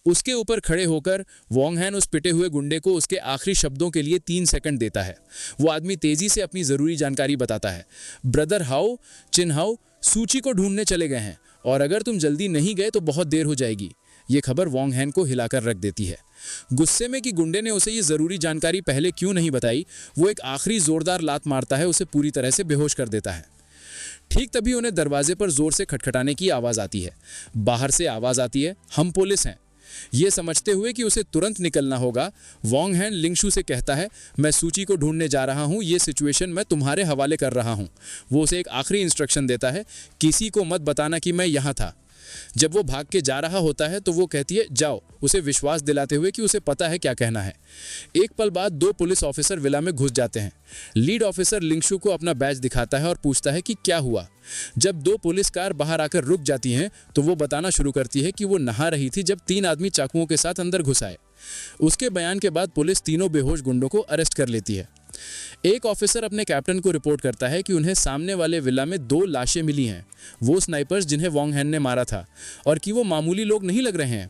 उसके ऊपर खड़े होकर वॉन्ग हैन उस पिटे हुए गुंडे को उसके आखिरी शब्दों के लिए 3 सेकंड देता है। वो आदमी तेजी से अपनी जरूरी जानकारी बताता है। ब्रदर हाउ चिन्हाउ सूची को ढूंढने चले गए हैं और अगर तुम जल्दी नहीं गए तो बहुत देर हो जाएगी। ये खबर वॉन्ग हैन को हिलाकर रख देती है। गुस्से में कि गुंडे ने उसे ये जरूरी जानकारी पहले क्यों नहीं बताई, वो एक आखिरी जोरदार लात मारता है, उसे पूरी तरह से बेहोश कर देता है। ठीक तभी उन्हें दरवाजे पर जोर से खटखटाने की आवाज आती है। बाहर से आवाज आती है, हम पुलिस हैं। ये समझते हुए कि उसे तुरंत निकलना होगा, वॉन्ग हैन लिंगशु से कहता है, मैं सूची को ढूंढने जा रहा हूं, ये सिचुएशन मैं तुम्हारे हवाले कर रहा हूं। वो उसे एक आखिरी इंस्ट्रक्शन देता है, किसी को मत बताना कि मैं यहां था। जब वो भाग के जा रहा होता है तो वो कहती है, जाओ, उसे विश्वास दिलाते हुए कि उसे पता है क्या कहना है। एक पल बाद 2 पुलिस ऑफिसर विला में घुस जाते हैं। लीड ऑफिसर लिंगशु को अपना बैज दिखाता है और पूछता है कि क्या हुआ। जब 2 पुलिस कार बाहर आकर रुक जाती हैं तो वो बताना शुरू करती है कि वो नहा रही थी जब 3 आदमी चाकुओं के साथ अंदर घुस आए। उसके बयान के बाद पुलिस तीनों बेहोश गुंडों को अरेस्ट कर लेती है। एक ऑफिसर अपने कैप्टन को रिपोर्ट करता है कि उन्हें सामने वाले विला में 2 लाशें मिली हैं, वो स्नाइपर्स जिन्हें वॉन्ग हैन ने मारा था, और कि वो मामूली लोग नहीं लग रहे हैं।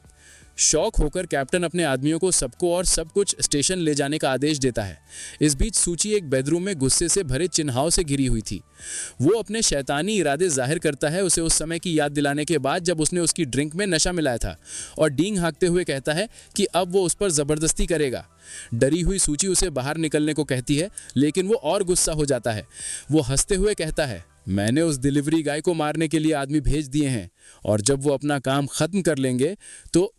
शॉक होकर कैप्टन अपने आदमियों को सबको और सब कुछ स्टेशन ले जाने का आदेश देता है। इस बीच सूची एक बेडरूम में गुस्से से भरे चिन्हाव से घिरी हुई थी। वो अपने शैतानी इरादे जाहिर करता है, उसे उस समय की याद दिलाने के बाद जब उसने उसकी ड्रिंक में नशा मिलाया था, और डींग हाँकते हुए कहता है कि अब वो उस पर जबरदस्ती करेगा। डरी हुई सूची उसे बाहर निकलने को कहती है, लेकिन वो और गुस्सा हो जाता है। वो हंसते हुए कहता है, मैंने उस डिलीवरी गाय को मारने के लिए आदमी भेज दिए हैं, और जब वो अपना काम खत्म कर लेंगे तो